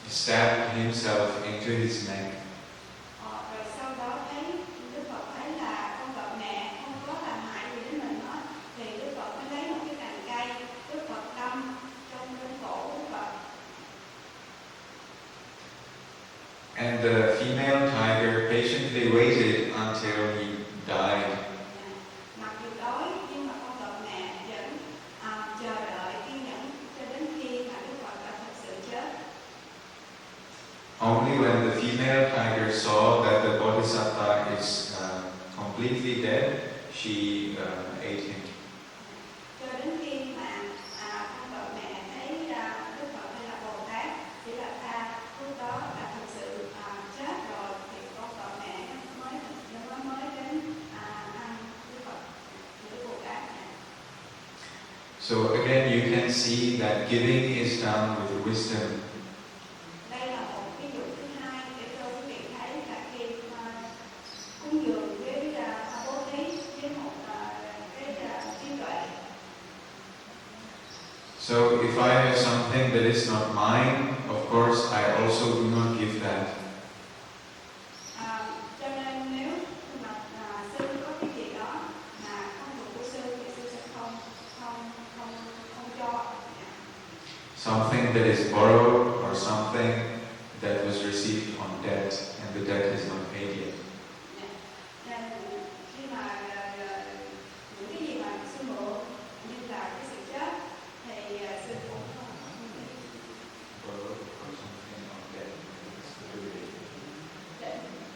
Speaker 1: stabbed himself into his neck.
Speaker 2: Rồi sau đó thấy Đức Phật thấy là con cọp mẹ không có làm hại gì đến mình
Speaker 1: waited until he died.
Speaker 2: Mặc dù đói nhưng mà con vật mẹ vẫn chờ đợi kiên nhẫn cho đến khi mà Đức Phật đã thật sự chết.
Speaker 1: Only when the female tiger saw that the bodhisattva is completely dead, she ate him.
Speaker 2: Cho đến khi mà con vật mẹ thấy Đức Phật hay là Bồ Tát chỉ là ta lúc đó đã thật sự chết rồi thì con vật mẹ nó mới đến ăn Đức Phật, Đức Bồ Tát.
Speaker 1: So again, you can see that giving is done with wisdom.
Speaker 2: Đây là một ví dụ thứ hai để cho quý vị thấy là khi cúng dường với bố thí với một cái trí tuệ.
Speaker 1: So if I have something that is not mine, of course I also do not give that.
Speaker 2: Cho nên nếu mà sư có cái gì đó mà không thuộc của sư thì sư sẽ không cho.
Speaker 1: Something that is borrowed or something that was received on debt and the debt is not paid yet.
Speaker 2: Nên khi mà những cái gì mà sư mượn như là cái sự chết thì sư cũng không
Speaker 1: Borrowed or something on debt.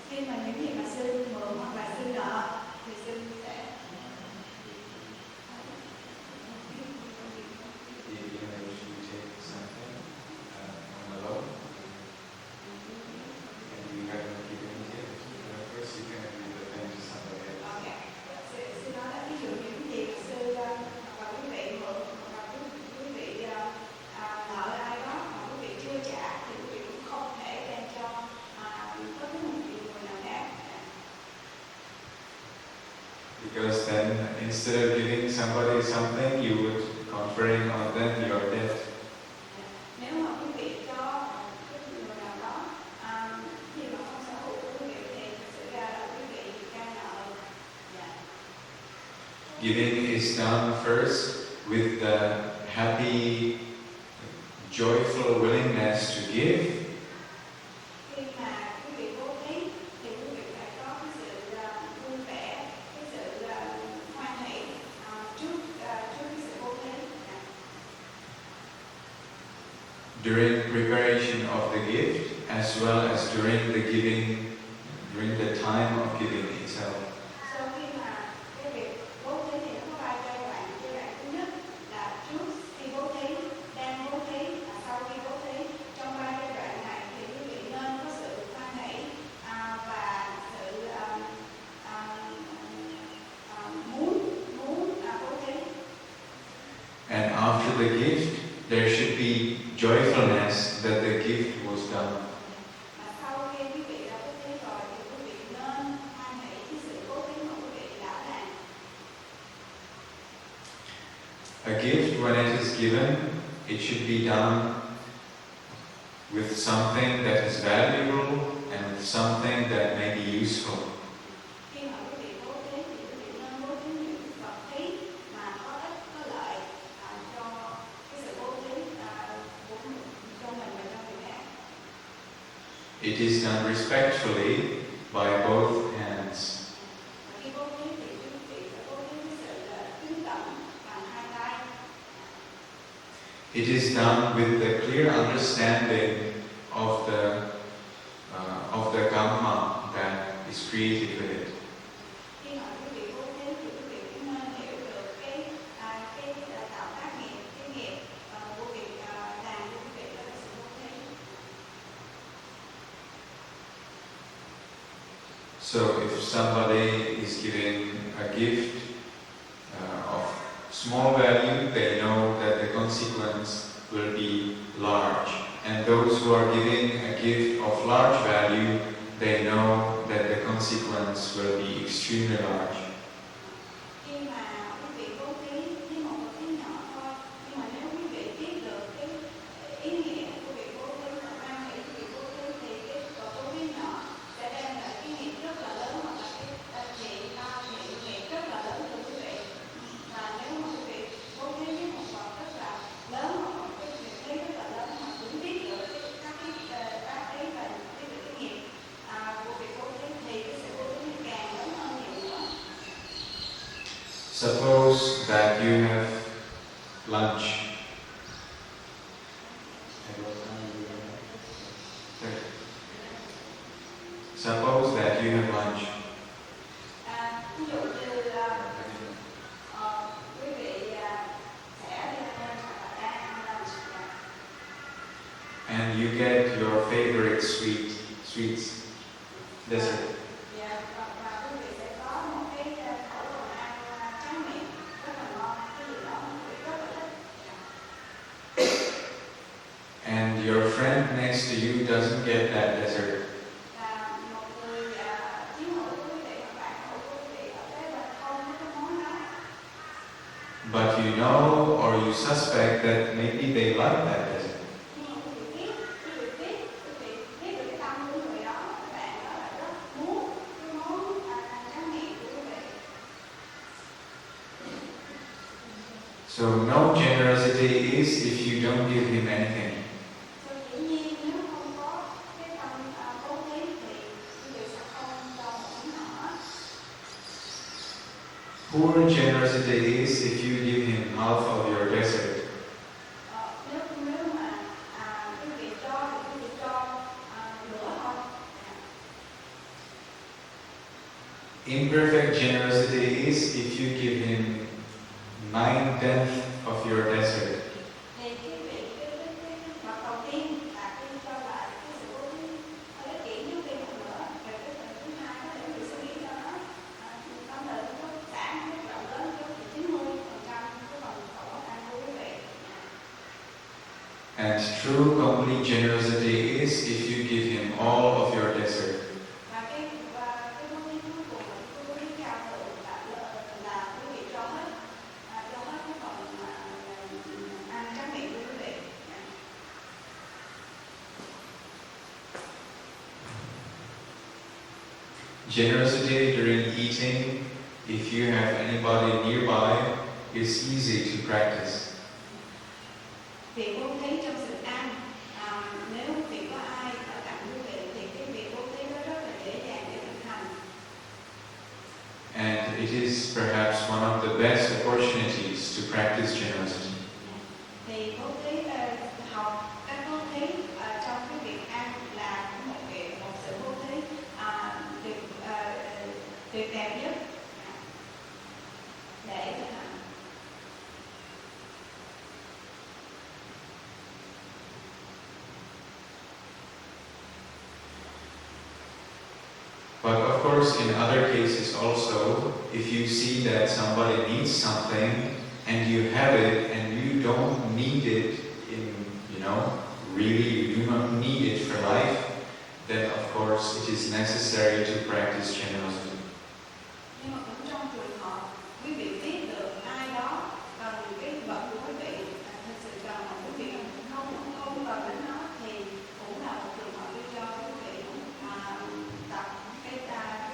Speaker 2: khi mà những gì mà sư mượn hoặc là sư nợ thì sư sẽ
Speaker 1: Even if you take something on a loan and you haven't given it yet, of course you can give the thing to somebody else.
Speaker 2: sư nói là ví dụ những gì mà sư hoặc là quý vị mượn hoặc là quý vị nợ ai đó mà quý vị chưa trả thì quý vị cũng không thể đem cho bất cứ một người nào khác.
Speaker 1: Because then instead of giving somebody something, you would conferring on them your debt.
Speaker 2: Nếu mà quý vị cho cái người nào đó gì mà không sở hữu của quý vị thì thực sự ra là quý vị đang nợ.
Speaker 1: Giving is done first with the happy, joyful willingness to give.
Speaker 2: Khi mà quý vị bố thí thì quý vị phải có cái sự vui vẻ, cái sự hoan hỷ trước cái sự bố thí.
Speaker 1: During preparation of the gift, as well as during the giving, during the time of giving itself.
Speaker 2: Sau khi mà cái việc bố thí thì nó có ba giai đoạn. Giai đoạn thứ nhất là trước khi bố thí, đang bố thí và sau khi bố thí. Trong ba giai đoạn này thì quý vị nên có sự hoan hỷ và sự muốn bố thí.
Speaker 1: And after the gift, there should be joyfulness that the gift was done.
Speaker 2: Và sau khi quý vị đã bố thí rồi thì quý vị nên hoan hỷ cái sự bố thí mà quý vị đã làm.
Speaker 1: A gift, when it is given, it should be done with something that is valuable and with something that may be useful.
Speaker 2: Khi mà quý vị bố thí thì quý vị nên bố thí những vật thí mà có ích, có lợi cho cái sự bố thí cho mình và cho người khác.
Speaker 1: It is done respectfully by both hands.
Speaker 2: Khi bố thí thì quý vị phải bố thí với sự kính cẩn bằng hai tay.
Speaker 1: It is done with the clear understanding of the Kamma that is created with it.
Speaker 2: Khi mà quý vị bố thí thì quý vị cũng nên hiểu được cái tạo tác nghiệp, cái nghiệp của việc làm của quý vị là cái sự bố thí.
Speaker 1: So if somebody is giving a gift of small value, they know that the consequence will be large. And those who are giving a gift of large value, they know that the consequence will be extremely large.
Speaker 2: Khi mà quý vị bố thí với một vật thí nhỏ thôi, nhưng mà nếu quý vị biết được cái ý nghĩa của việc bố thí và mang nghĩ của việc bố thí thì cái vật bố thí nhỏ sẽ đem lại cái nghiệp rất là lớn hoặc là cái nghiệp rất là lớn cho quý vị. Và nếu mà quý vị bố thí với một vật rất là lớn hoặc một cái việc thí rất là lớn mà cũng biết được các ý và cái nghiệp của việc bố thí thì cái sự bố thí
Speaker 1: Suppose that you have lunch. Suppose that you have lunch.
Speaker 2: Ví dụ như quý vị sẽ đi ăn hoặc là đang ăn lunch.
Speaker 1: And you get your favorite sweets, dessert.
Speaker 2: Và quý vị sẽ có một cái khẩu phần ăn tráng miệng rất là ngon, cái gì đó quý vị rất là thích.
Speaker 1: And your friend next to you doesn't get that dessert.
Speaker 2: Và một người chiến hữu của quý vị hoặc bạn hữu của quý vị ở đây là không có cái món đó.
Speaker 1: But you know or you suspect that maybe they like that dessert.
Speaker 2: Nhưng mà quý vị biết được cái tâm của người đó, các bạn đó là rất muốn cái món tráng miệng của quý vị.
Speaker 1: So no generosity is if you don't give him anything.
Speaker 2: Dĩ nhiên nếu không có cái tâm bố thí thì quý vị sẽ không cho một món nào hết.
Speaker 1: Poor generosity is if you give him half of your dessert.
Speaker 2: Nếu mà quý vị cho thì quý vị cho nửa thôi.
Speaker 1: Imperfect generosity is if you give him 9/10 of your dessert.
Speaker 2: Thì cái mặt đầu tiên là cái cho lại cái sự bố thí hơi ích kỷ giúp thêm một nửa. Rồi cái phần thứ hai có thể mình suy nghĩ cho nó tâm lời nó giảm cái rộng lớn cho 90% cái phần khẩu phần ăn của quý vị.
Speaker 1: And true complete generosity is if you give him all of your dessert.
Speaker 2: Và cái bố thí cuối cùng là cái bố thí cao thượng là quý vị cho hết cái phần ăn tráng miệng của quý vị.
Speaker 1: Generosity during eating, if you have anybody nearby, is easy to practice.
Speaker 2: Việc bố thí trong sự ăn, nếu việc có ai ở cạnh quý vị thì cái việc bố thí đó rất là dễ dàng để thực hành.
Speaker 1: And it is perhaps one of the best opportunities to practice generosity.
Speaker 2: Thì bố thí học cách bố thí trong cái việc ăn là một sự bố thí tuyệt đẹp nhất để thực hành.
Speaker 1: But of course, in other cases also, if you see that somebody needs something and you have it and you don't need it really you do not need it for life, then of course it is necessary to practice generosity.
Speaker 2: Nhưng mà cũng trong trường hợp quý vị biết được ai đó cần cái vật của quý vị, thực sự cần mà quý vị không cần đến nó thì cũng là một trường hợp cho quý vị tập cái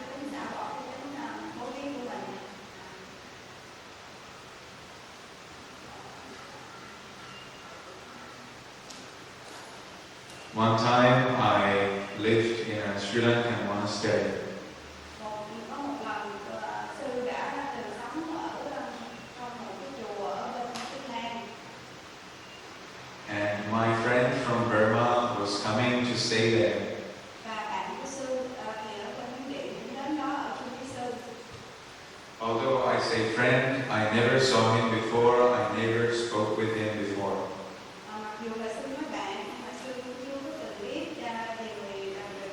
Speaker 2: tính xả bỏ cái tính bố thí của mình.
Speaker 1: One time I lived in a Sri Lankan monastery.
Speaker 2: Có một lần sư đã từng sống ở trong một cái chùa ở bên Sri Lanka.
Speaker 1: And my friend from Burma was coming to stay there.
Speaker 2: Và bạn của sư thì ở bên Miến Điện cũng đến đó ở chung với sư.
Speaker 1: Although I say friend, I never saw him before, I never spoke with him before.
Speaker 2: Mặc dù là sư nói bạn, nhưng mà sư chưa có từng biết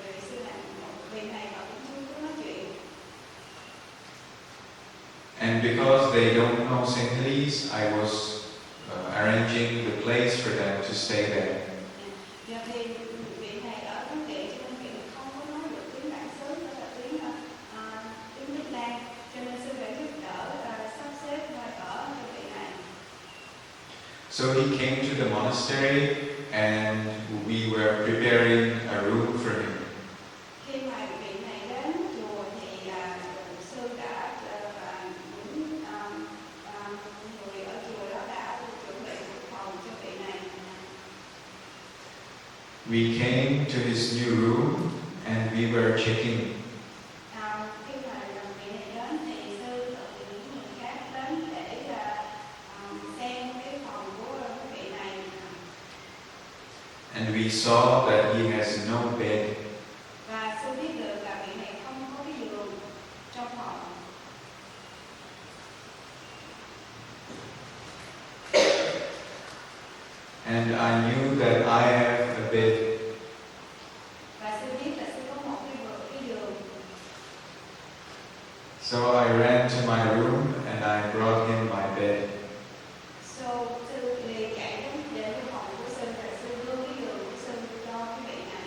Speaker 2: về sư là một vị này và cũng chưa có nói chuyện.
Speaker 1: And because they don't know Sinhalese, I was arranging the place for them to stay there.
Speaker 2: Giờ thì vị này ở Miến Điện cho nên vị không có nói được tiếng bản xứ, đó là tiếng Việt Nam, cho nên sư đã giúp đỡ sắp xếp nơi ở cho vị này.
Speaker 1: So he came to the monastery and we were preparing a room for him.
Speaker 2: Khi mà vị này đến chùa thì sư đã những người ở chùa đó đã chuẩn bị một phòng cho vị này.
Speaker 1: We came to his new room and we were checking.
Speaker 2: Khi mà vị này đến thì sư tự những người khác đến
Speaker 1: saw that he has no bed.
Speaker 2: Và sư biết được là vị này không có cái giường trong phòng.
Speaker 1: And I knew that I have a bed.
Speaker 2: Và sư biết là sư có một cái giường.
Speaker 1: So I ran to my room and I brought him my bed.
Speaker 2: So sư liền chạy đến phòng của sư và sư đưa cái giường của sư cho cái vị này.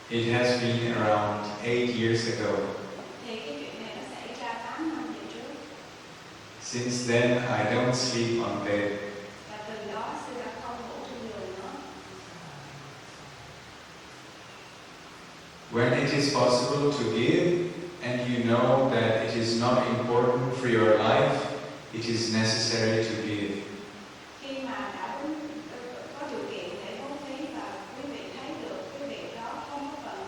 Speaker 1: It has been around 8 years ago.
Speaker 2: Thì cái chuyện này nó xảy ra 8 năm về trước.
Speaker 1: Since then, I don't sleep on bed.
Speaker 2: Và từ đó sư đã không ngủ trên giường nữa.
Speaker 1: When it is possible to give, and you know that it is not important for your life, it is necessary to give.
Speaker 2: Khi mà đã có điều kiện để bố thí và quý vị thấy được cái việc đó không có cần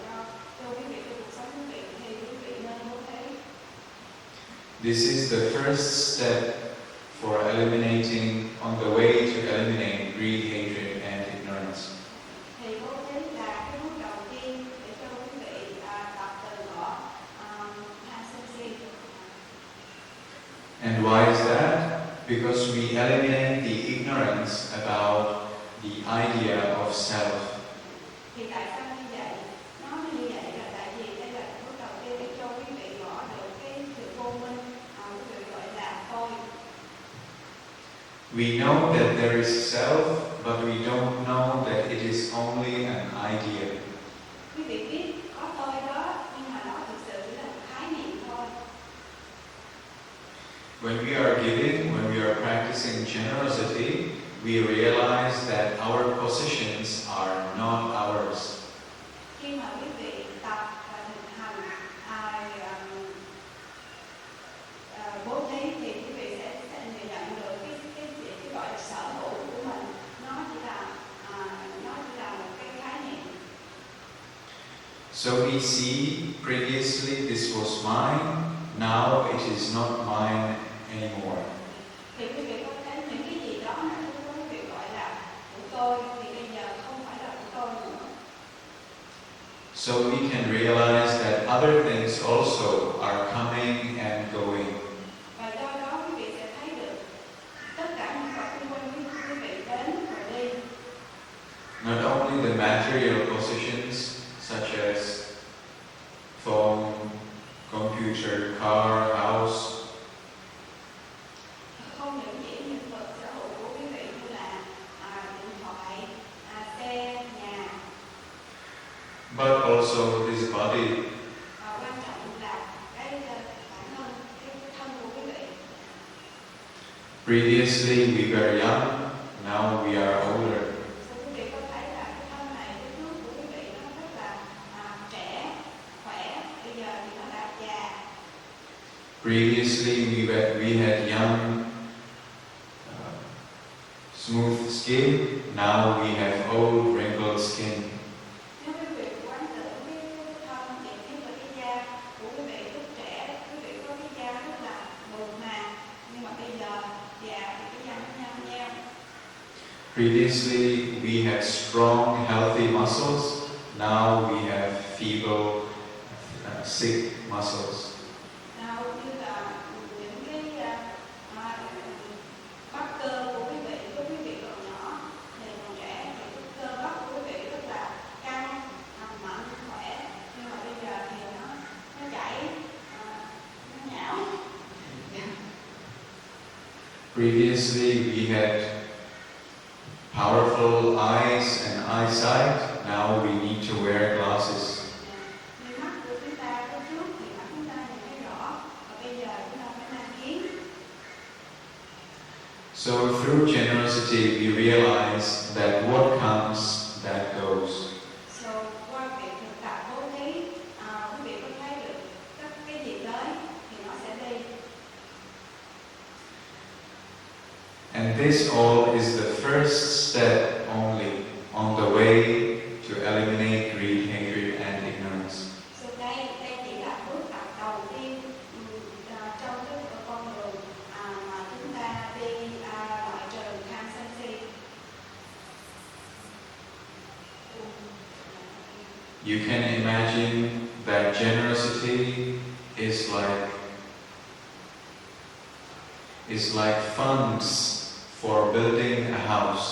Speaker 2: cho quý vị trong cuộc sống quý vị thì quý vị nên bố thí.
Speaker 1: This is the first step for eliminating, on the way to eliminate greed, hatred, and ignorance.
Speaker 2: Thì bố thí là cái bước đầu tiên để cho quý vị tập từ bỏ tham sân si.
Speaker 1: And why is that? Because we eliminate the ignorance about the idea of self.
Speaker 2: Thì tại sao như vậy? Nói như vậy là tại vì đây là bước đầu tiên để cho quý vị bỏ được cái sự vô minh, quý vị gọi là tôi.
Speaker 1: We know that there is self, but we don't know that it is only an idea.
Speaker 2: Quý vị biết có tôi đó, nhưng mà nó thực sự chỉ là một khái niệm thôi.
Speaker 1: When we are giving, when we are practicing generosity, we realize that our possessions are not ours.
Speaker 2: Khi mà quý vị tập và thực hành bố thí thì quý vị sẽ nhận được cái gọi là sở hữu của mình. Nó chỉ là một cái khái niệm.
Speaker 1: So we see previously this was mine, now it is not mine anymore.
Speaker 2: Thì quý vị có thấy những cái gì đó mà quý vị gọi là của tôi thì bây giờ không phải là của tôi nữa.
Speaker 1: So we can realize that other things also are coming and going.
Speaker 2: Và do đó quý vị sẽ thấy được tất cả những vật xung quanh quý vị đến và đi.
Speaker 1: Not only the material possessions such as phone, computer, car, house,
Speaker 2: Không những chỉ những vật sở hữu của quý vị như là điện thoại, xe, nhà,
Speaker 1: but also this body.
Speaker 2: quan trọng là cái bản thân, cái thân của quý vị.
Speaker 1: Previously we were young, now we are older.
Speaker 2: Quý vị có thấy là cái thân này, cái trước của quý vị nó rất là trẻ, khỏe, bây giờ thì nó đã già.
Speaker 1: Previously we had young, smooth skin, now we have old, wrinkled skin.
Speaker 2: Nếu quý vị quán tưởng cái thân đẹp nhất là cái da của quý vị lúc trẻ, quý vị có cái da rất là mượt mà, nhưng mà bây giờ già thì cái da nó nhăn nheo.
Speaker 1: Previously we had strong, healthy muscles, now we have feeble, sick muscles.
Speaker 2: Nào như là những cái bắp cơ của quý vị, lúc quý vị còn nhỏ thì còn trẻ thì cái cơ bắp của quý vị rất là căng, mạnh, khỏe, nhưng mà bây giờ thì nó chảy, nó nhão.
Speaker 1: Previously we had powerful eyes and eyesight, now we need to wear glasses.
Speaker 2: Như mắt của chúng ta có trước thì mắt chúng ta nhìn thấy rõ, và bây giờ chúng ta phải mang kiến.
Speaker 1: So through generosity we realize that what comes, that goes.
Speaker 2: So qua việc thực tập bố thí, quý vị có thấy được các cái gì tới thì nó sẽ đi.
Speaker 1: And this all is the first step only on the way to eliminate greed, hatred, and ignorance.
Speaker 2: So đây chỉ là bước tập đầu tiên trong cái con đường mà chúng ta đi loại trừ tham sân si.
Speaker 1: You can imagine that generosity is like funds for building a house.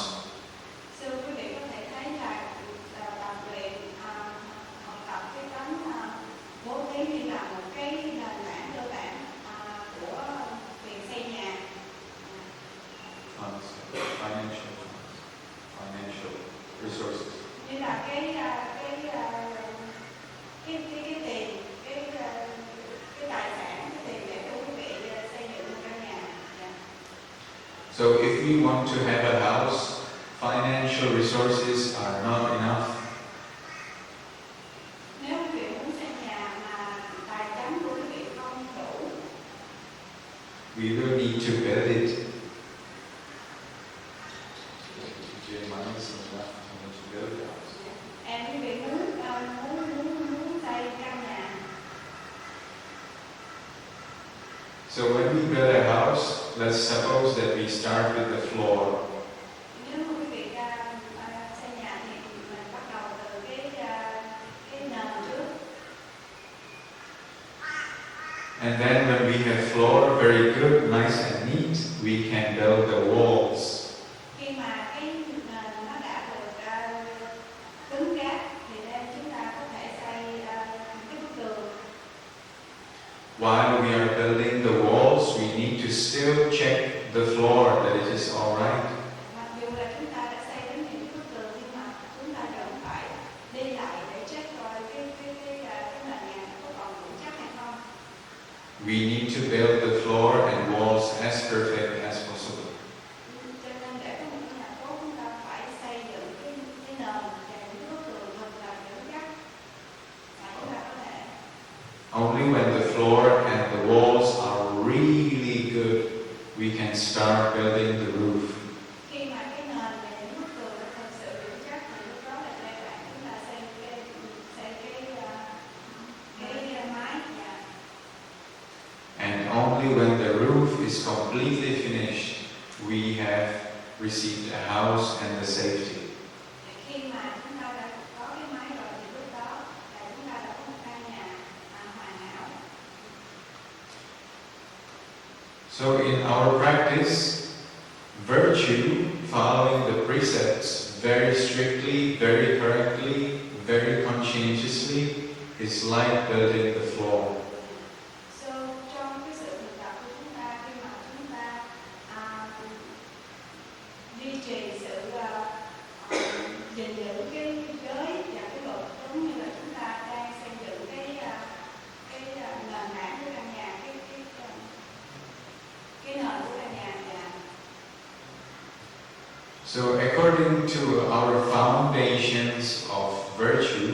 Speaker 2: Sư quý vị có thể thấy là tập luyện học tập cái tấm bố thí như là một cái nền tảng cơ bản của việc xây nhà.
Speaker 1: Funds, financial resources.
Speaker 2: Như là cái tiền, cái tài sản, cái tiền để cho quý vị xây dựng một căn nhà. Yeah.
Speaker 1: So if we want to have a house, financial resources are not enough.
Speaker 2: Nếu quý vị muốn xây nhà mà tài chính của quý vị không đủ,
Speaker 1: We will need to build it.
Speaker 2: and quý vị muốn xây căn nhà.
Speaker 1: So when we build a house, let's suppose that we start with the floor.
Speaker 2: Nếu mà quý vị xây nhà thì mình bắt đầu từ cái nền trước.
Speaker 1: And then when we have floor very good, nice and neat, we can build the walls.
Speaker 2: Khi mà cái nền nó đã được cứng cáp thì nên chúng ta có thể xây cái bức tường.
Speaker 1: While we are building the walls, we need to still check the floor that it is all right.
Speaker 2: Mặc dù là chúng ta đã xây đến những cái bức tường nhưng mà chúng ta vẫn phải đi lại để check coi cái nền nhà có còn vững chắc hay không.
Speaker 1: We need to build the floor and walls as perfect as possible.
Speaker 2: Cho nên để có một cái nhà tốt chúng ta phải xây dựng cái nền và những bức tường thật là vững chắc. Và chúng ta có thể.
Speaker 1: Only when the floor and the walls are really good, we can start building the roof.
Speaker 2: Khi mà cái nền và những bức tường nó thật sự vững chắc thì lúc đó là giai đoạn chúng ta xây cái mái nhà.
Speaker 1: And only when the roof is completely finished, we have received a house and the safety.
Speaker 2: Khi mà chúng ta đã có cái mái rồi thì lúc đó là chúng ta đã có một căn nhà hoàn hảo.
Speaker 1: So in our practice, virtue, following the precepts very strictly, very correctly, very conscientiously, is like building the floor.
Speaker 2: So trong cái sự thực tập của chúng ta khi mà chúng ta duy trì sự gìn giữ cái giới và cái luật giống như là chúng ta đang xây dựng cái nền tảng của căn nhà, cái nền của căn nhà.
Speaker 1: So according to our foundations of virtue,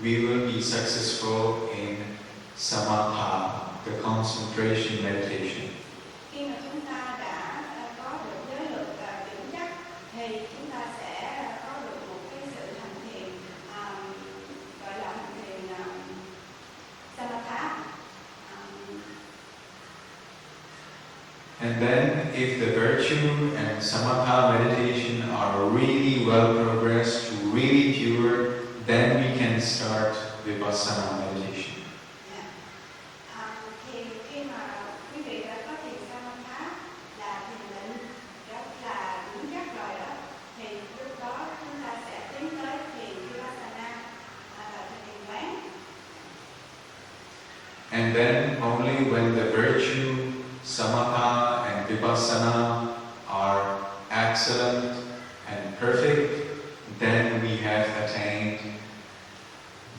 Speaker 1: we will be successful in samatha, the concentration meditation.
Speaker 2: Khi mà chúng ta đã có được giới luật vững chắc thì chúng ta sẽ có được một cái sự hành thiền gọi là hành thiền samatha.
Speaker 1: And then if the virtue and samatha meditation are really well progressed, really pure, then we can start vipassana meditation.
Speaker 2: Thì khi mà quý vị đã có thiền samatha là thiền định rất là vững chắc rồi đó, thì lúc đó chúng ta sẽ tiến tới thiền vipassana là thiền quán.
Speaker 1: And then only when the virtue, samatha and vipassana are excellent and perfect, then we have attained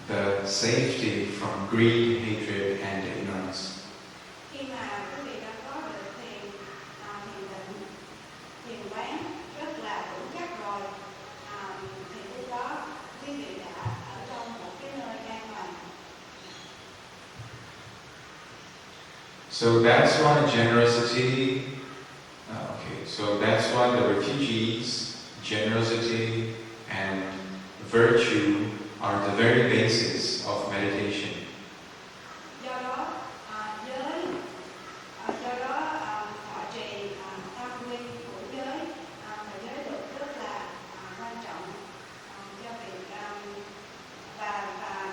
Speaker 1: the safety from greed, hatred and ignorance.
Speaker 2: Khi mà quý vị đã có được thiền định, thiền quán rất là vững chắc rồi, thì lúc đó quý vị đã ở trong một cái nơi an toàn.
Speaker 1: So that's why generosity, so that's why the refugees, generosity and virtue are the very basis of meditation.
Speaker 2: Do đó thọ trì tam quy của giới và giới luật rất là quan trọng cho việc và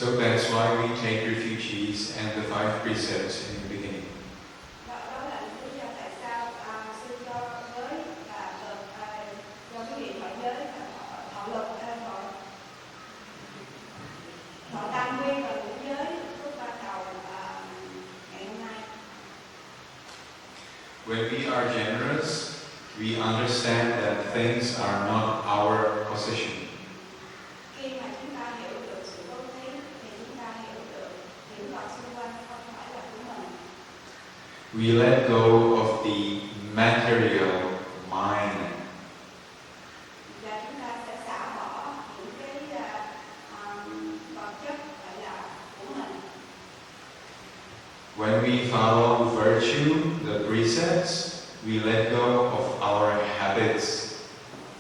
Speaker 1: So that's why we take refugees and the 5 precepts in the beginning.
Speaker 2: Đó là lý do tại sao sư cho giới là cho quý vị thọ giới, thọ luật, thọ tam quy và ngũ giới lúc ban đầu ngày hôm nay.
Speaker 1: When we are generous, we understand that things are not our possession.
Speaker 2: Khi mà chúng ta hiểu được sự bố thí thì chúng ta hiểu được những vật xung quanh không phải là của mình.
Speaker 1: We let go of the material mind.
Speaker 2: Và chúng ta sẽ xả bỏ những cái vật chất gọi là của mình.
Speaker 1: When we follow virtue, the precepts, we let go of our habits.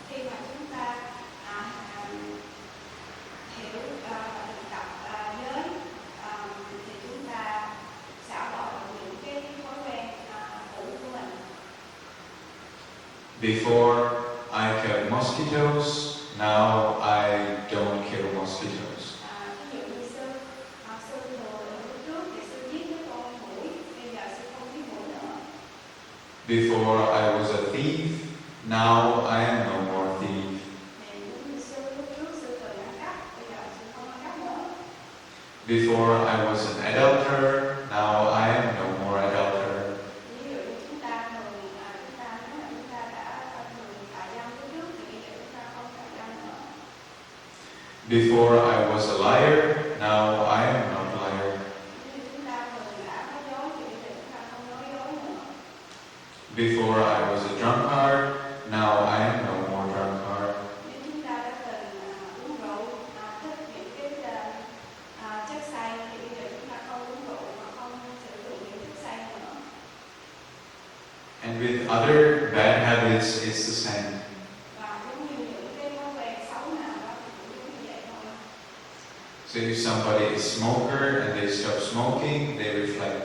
Speaker 2: Khi mà chúng ta hiểu và thực tập giới thì chúng ta xả bỏ những cái thói quen cũ của mình.
Speaker 1: Before I killed mosquitoes, now I don't kill mosquitoes.
Speaker 2: Ví dụ như sư thường lúc trước thì sư giết mấy con muỗi, bây giờ sư không giết muỗi nữa.
Speaker 1: Before I was a thief, now I am no more thief.
Speaker 2: Thì lúc sư lúc trước sư từng ăn cắp, bây giờ sư không ăn cắp nữa.
Speaker 1: Before I was an adulterer, now I am no more adulterer.
Speaker 2: Ví dụ như chúng ta nói là chúng ta đã thường tà dâm lúc trước thì bây giờ chúng ta không tà dâm nữa.
Speaker 1: Before I was a liar, now I am not a liar.
Speaker 2: Ví dụ chúng ta thường đã nói dối thì bây giờ chúng ta không nói dối nữa.
Speaker 1: Before I was a drunkard, now I am no more drunkard.
Speaker 2: Nếu chúng ta đã từng uống rượu, thích những cái chất say thì bây giờ chúng ta không uống rượu mà không sử dụng những chất say nữa.
Speaker 1: And with other bad habits, it's the same.
Speaker 2: Và giống như những cái thói quen xấu nào đó thì cũng giống như vậy thôi.
Speaker 1: So if somebody is a smoker and they stop smoking, they reflect.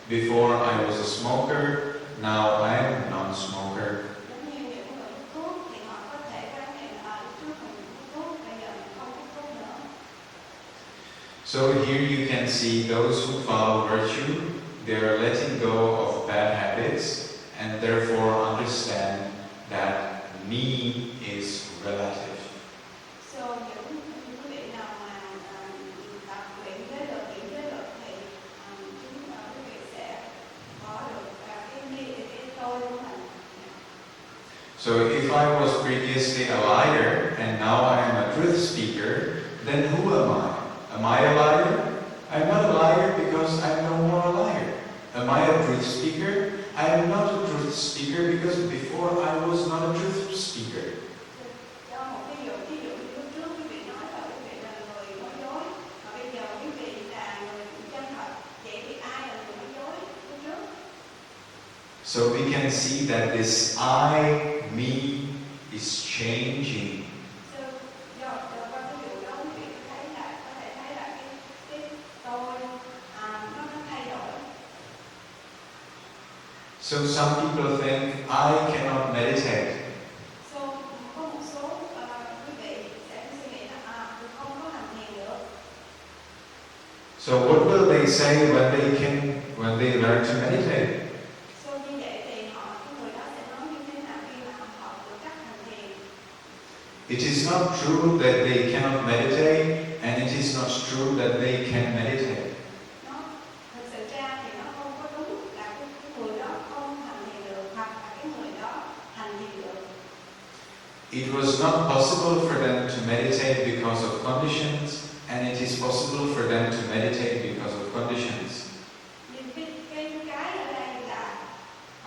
Speaker 1: Before I was a smoker, now I am a non-smoker.
Speaker 2: Giống như những người hút thuốc thì họ có thể phát hiện lúc trước mình hút thuốc, bây giờ mình không hút thuốc nữa.
Speaker 1: So here you can see those who follow virtue, they are letting go of bad habits and therefore understand that me is relative.
Speaker 2: So những quý vị nào mà tập luyện giới luật, giới luật thì quý vị sẽ có được cái tôi của mình.
Speaker 1: So if I was previously a liar and now I am a truth speaker, then who am I? Am I a liar? I'm not a liar because I'm no more a liar. Am I a truth speaker? I am not a truth speaker because before I was not a truth speaker.
Speaker 2: Cho một ví dụ như lúc trước quý vị nói là quý vị là người nói dối, và bây giờ quý vị là người chân thật. Vậy thì ai là người nói dối lúc trước?
Speaker 1: So we can see that this I, me, is changing.
Speaker 2: So do qua ví dụ đó quý vị có thể thấy là cái tôi nó thay đổi.
Speaker 1: So some people think I cannot meditate.
Speaker 2: So có một số quý vị sẽ suy nghĩ là tôi không có hành thiền được.
Speaker 1: So what will they say when they learn to meditate?
Speaker 2: So như vậy thì cái người đó sẽ nói như thế nào khi mà họ học được cách hành thiền?
Speaker 1: It is not true that they cannot meditate, and it is not true that they can meditate.
Speaker 2: Nó thực sự ra thì nó không có đúng là cái người đó không hành thiền được, hoặc là cái người đó hành thiền được.
Speaker 1: It was not possible for them to meditate because of conditions, and it is possible for them to meditate because of conditions.
Speaker 2: Nhưng cái ở đây là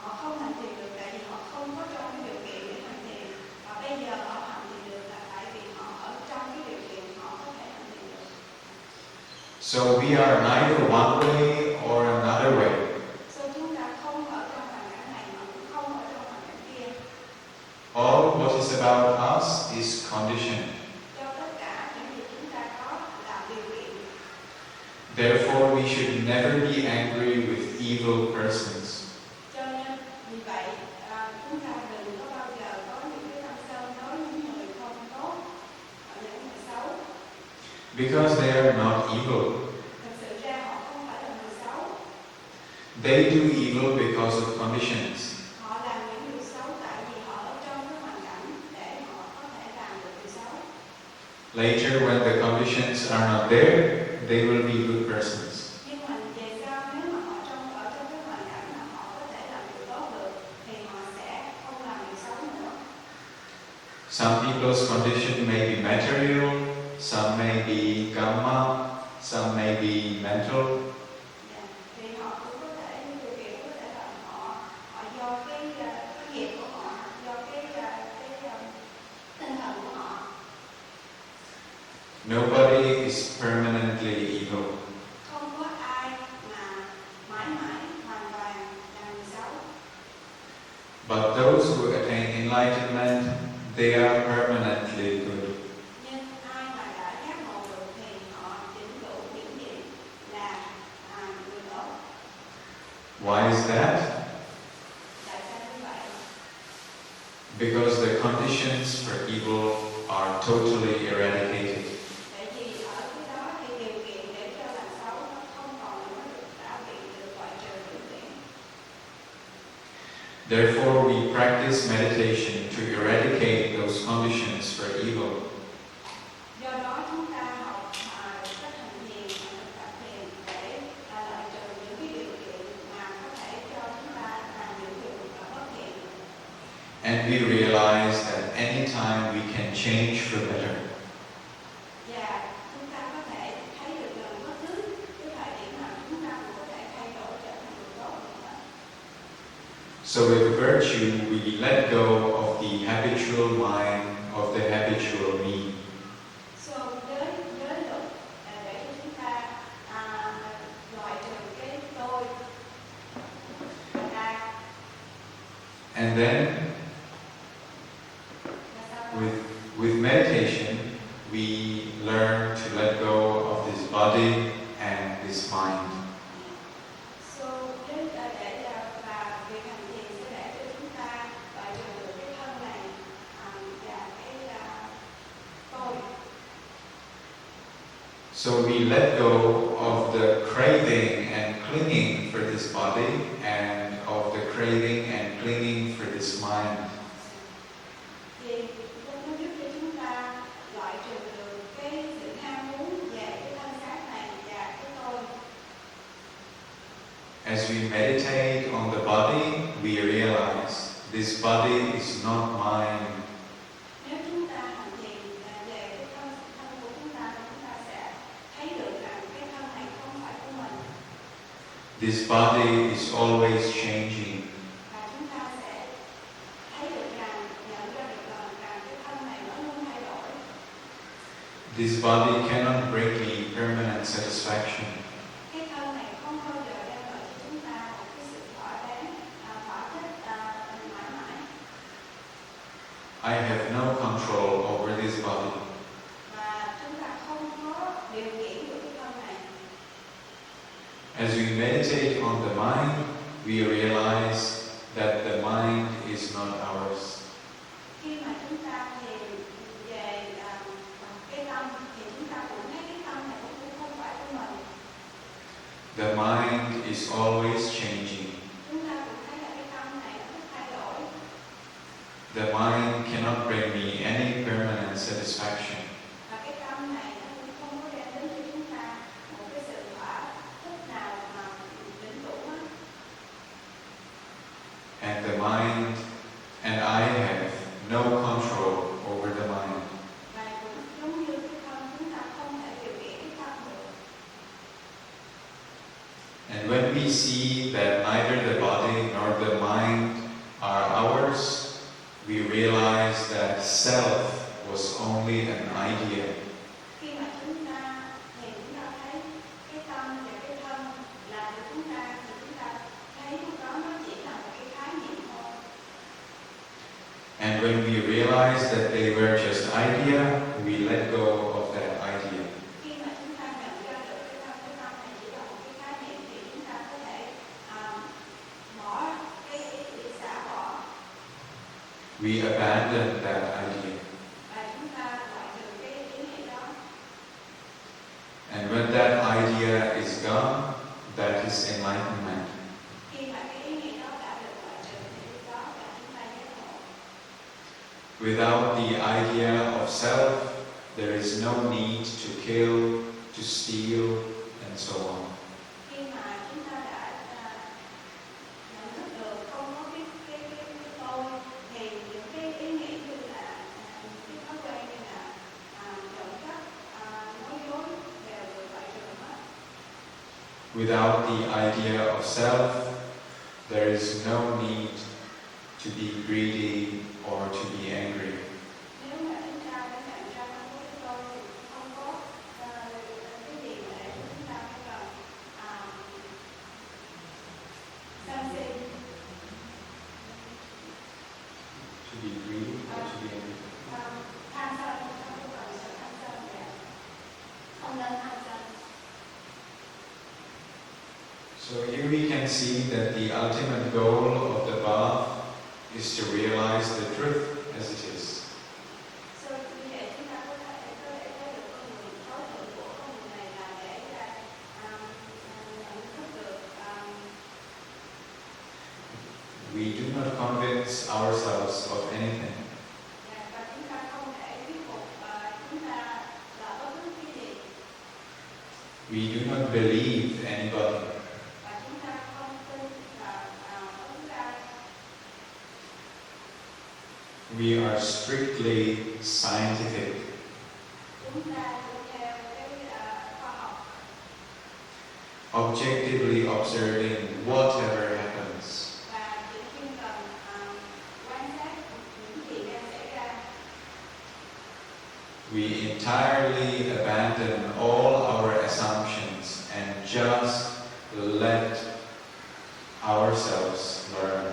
Speaker 2: họ không hành thiền được tại vì họ không có trong cái điều kiện để hành thiền, và bây giờ họ hành thiền được là tại vì họ ở trong cái điều kiện họ có thể hành thiền được.
Speaker 1: So we are neither one way or another way.
Speaker 2: So chúng ta không ở trong hoàn cảnh này mà cũng không ở trong hoàn cảnh kia.
Speaker 1: All what is about us is conditioned.
Speaker 2: Cho tất cả những gì chúng ta có là điều kiện.
Speaker 1: Therefore, we should never be angry with evil persons.
Speaker 2: Cho nên vì vậy chúng ta đừng có bao giờ có những cái tâm sân đối với những người không tốt, những người xấu.
Speaker 1: Because they are not evil.
Speaker 2: Thực sự ra họ không phải là người xấu.
Speaker 1: They do evil because of conditions.
Speaker 2: Họ làm những điều xấu tại vì họ ở trong cái hoàn cảnh để họ có thể làm được điều xấu.
Speaker 1: Later, when the conditions are not there, they will be good persons.
Speaker 2: Nhưng mà về sau nếu mà họ ở trong cái hoàn cảnh mà họ có thể làm điều tốt được thì họ sẽ không làm điều xấu nữa.
Speaker 1: Some people's condition may be material, some may be karma, some may be mental.
Speaker 2: Thì họ cũng có thể như điều kiện có thể là họ do cái nghiệp của họ, do cái tinh thần của họ.
Speaker 1: Nobody is permanently evil.
Speaker 2: Không có ai mà mãi mãi hoàn toàn là người xấu.
Speaker 1: But those who attain enlightenment, they are permanently good.
Speaker 2: Nhưng ai mà đã giác ngộ được thì họ vĩnh cửu vĩnh viễn là người tốt.
Speaker 1: Why is that?
Speaker 2: Tại sao như vậy?
Speaker 1: Because the conditions for evil are totally eradicated.
Speaker 2: Tại vì ở cái đó thì điều kiện để cho làm xấu nó không còn nữa, đã bị được loại trừ vĩnh viễn.
Speaker 1: Therefore, we practice meditation to eradicate those conditions for evil.
Speaker 2: Do đó chúng ta học cách hành thiền, thực tập thiền để loại trừ những cái điều kiện mà có thể cho chúng ta làm những điều bất thiện.
Speaker 1: And we realize that anytime we can change for better.
Speaker 2: Và chúng ta có thể thấy được rằng bất cứ cái thời điểm nào chúng ta cũng có thể thay đổi trở thành người tốt hơn.
Speaker 1: So with virtue, we let go of the habitual mind, of the habitual me.
Speaker 2: So với luật để cho chúng ta loại trừ cái tôi và ta.
Speaker 1: And then
Speaker 2: Là sao?
Speaker 1: with meditation, we learn to let go of this body and this mind.
Speaker 2: So để và việc hành thiền sẽ để cho chúng ta loại trừ được cái thân này và cái tôi.
Speaker 1: So we let go of the craving and clinging for this body and of the craving and clinging for this mind.
Speaker 2: Thì nó giúp cho chúng ta loại trừ được cái sự ham muốn về cái thân xác này và cái tôi.
Speaker 1: As we meditate on the body, we realize this body is not mine.
Speaker 2: Nếu chúng ta hành thiền về cái thân của chúng ta sẽ thấy được rằng cái thân này không phải của mình.
Speaker 1: This body is always changing.
Speaker 2: Và chúng ta sẽ thấy được rằng, nhận ra được rằng cái thân này nó luôn thay đổi.
Speaker 1: This body cannot bring me permanent satisfaction.
Speaker 2: Cái thân này không bao giờ đem lại cho chúng ta một cái sự thỏa đáng, thỏa thích mãi mãi.
Speaker 1: I have no control over this body.
Speaker 2: Và chúng ta không có điều khiển được cái thân này.
Speaker 1: As we meditate on the mind, we realize that the mind is not ours.
Speaker 2: Khi mà chúng ta thiền về cái tâm thì chúng ta cũng thấy cái tâm này cũng không phải của mình.
Speaker 1: The mind is always changing.
Speaker 2: Chúng ta cũng thấy là cái tâm này nó rất thay đổi.
Speaker 1: The mind cannot bring me any permanent satisfaction.
Speaker 2: Và cái tâm này nó cũng không có đem đến cho chúng ta một cái sự thỏa thích nào mà vĩnh cửu hết.
Speaker 1: And the mind and I have no control over the mind.
Speaker 2: Và cũng giống như cái thân chúng ta không thể điều khiển cái thân được.
Speaker 1: And when we see that neither the body nor the mind are ours, we realize that self was only an idea.
Speaker 2: Khi mà chúng ta thì chúng ta thấy cái tâm và cái thân là của chúng ta thì chúng ta thấy lúc đó nó chỉ là một cái khái niệm thôi.
Speaker 1: And when we realize that they were just idea, we let go of that idea.
Speaker 2: Khi mà chúng ta nhận ra được cái tâm này chỉ là một cái khái niệm thì chúng ta có thể bỏ xả bỏ.
Speaker 1: We abandon that idea.
Speaker 2: Và chúng ta loại trừ cái ý nghĩa đó.
Speaker 1: And when that Without the idea of self, there is no need to kill, to steal, and so on.
Speaker 2: Khi mà chúng ta đã nhận thức được không có cái tôi, thì những cái ý nghĩ như là cái thói quen như là trộm cắp, nói dối đều được loại trừ hết.
Speaker 1: Without the idea of self, there is no need to be greedy or to be angry.
Speaker 2: Nếu mà chúng ta đã nhận ra không có cái tôi, không có cái gì mà để chúng ta phải cần sân si,
Speaker 1: To be greedy or to be angry.
Speaker 2: tham sân, không có cần sự tham sân để không nên tham sân.
Speaker 1: So here we can see that the ultimate goal of the path is to realize the truth as it is.
Speaker 2: So như vậy chúng ta có thể thấy được con người tối thượng của con người này là để nhận thức được.
Speaker 1: We do not convince ourselves of anything.
Speaker 2: Và chúng ta không thể thuyết phục chúng ta là bất cứ cái gì.
Speaker 1: We do not believe anybody.
Speaker 2: Và chúng ta không tin là bất cứ ai.
Speaker 1: We are strictly scientific.
Speaker 2: Chúng ta đi theo cái khoa học,
Speaker 1: Objectively observing whatever happens.
Speaker 2: và chỉ chuyên cần quan sát những gì đang xảy ra.
Speaker 1: We entirely abandon all our assumptions and just let ourselves learn.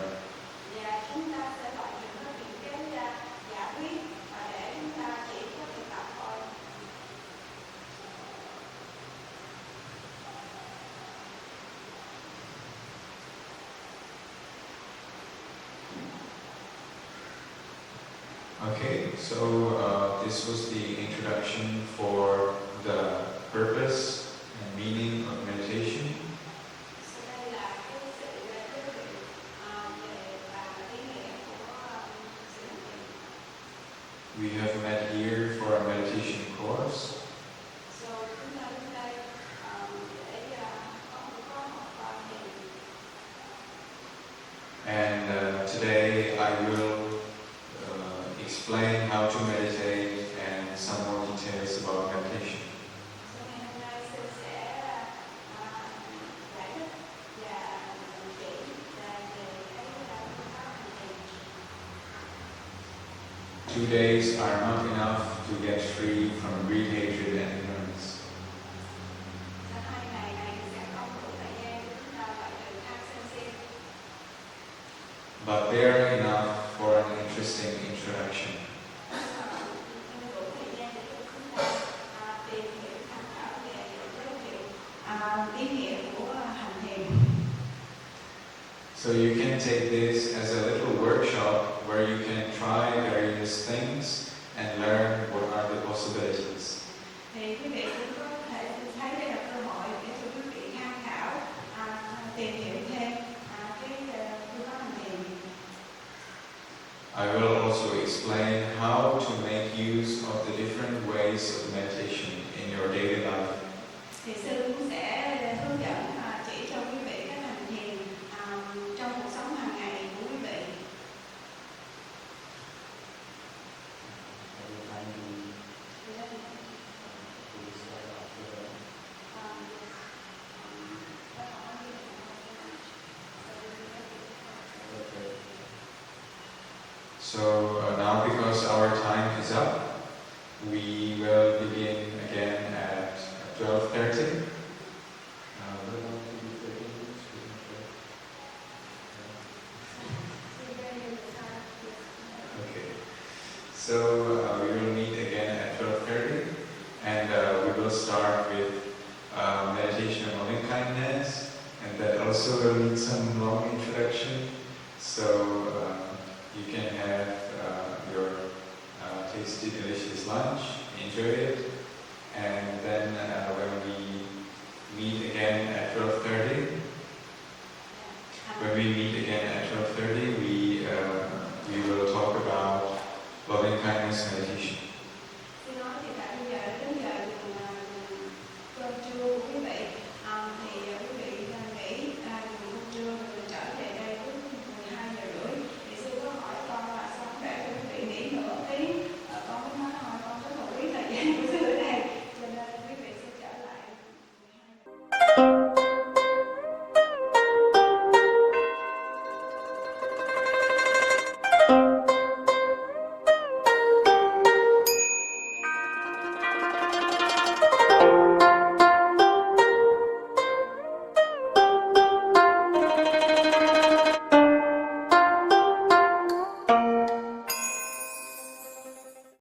Speaker 2: Và chúng ta sẽ loại trừ hết những cái giả thuyết và để chúng ta chỉ có thực tập thôi.
Speaker 1: Okay, so this was the introduction for the purpose and meaning of meditation.
Speaker 2: Sau đây là cái sự giới thiệu về ý nghĩa của sự hành thiền.
Speaker 1: We have met here for a meditation course,
Speaker 2: So chúng ta đến đây để có một khóa học thiền.
Speaker 1: and today I will explain how to meditate and some more details about meditation.
Speaker 2: So ngày hôm nay sư sẽ giải thích và chỉ về cái phương pháp hành thiền.
Speaker 1: 2 days are not enough to get free from greed, hatred, and ignorance.
Speaker 2: Trong 2 ngày này sẽ không đủ thời gian để chúng ta loại trừ tham sân si.
Speaker 1: But they are enough for an interesting introduction.
Speaker 2: Nhưng đủ thời gian để cho chúng ta tìm hiểu tham khảo về giới thiệu ý nghĩa của hành thiền.
Speaker 1: So you can take this as a little workshop where you can try various things and learn what are the possibilities.
Speaker 2: Thì quý vị cũng có thể thấy đây là cơ hội để cho quý vị tham khảo, tìm hiểu thêm cái phương pháp hành thiền.
Speaker 1: I will also explain how to make use of the different ways of meditation in your daily life.
Speaker 2: Thì sư cũng sẽ hướng dẫn chỉ cho quý vị cách hành thiền trong cuộc sống hàng ngày của quý vị.
Speaker 1: So now, because our time is up, we will begin again at 12:30. Okay. So we will meet again at 12:30, and we will start with meditation on loving kindness, and that also will need some long introduction. So you can have your tasty, delicious lunch, enjoy it, and then when we meet again at 12:30, we will talk about loving kindness meditation.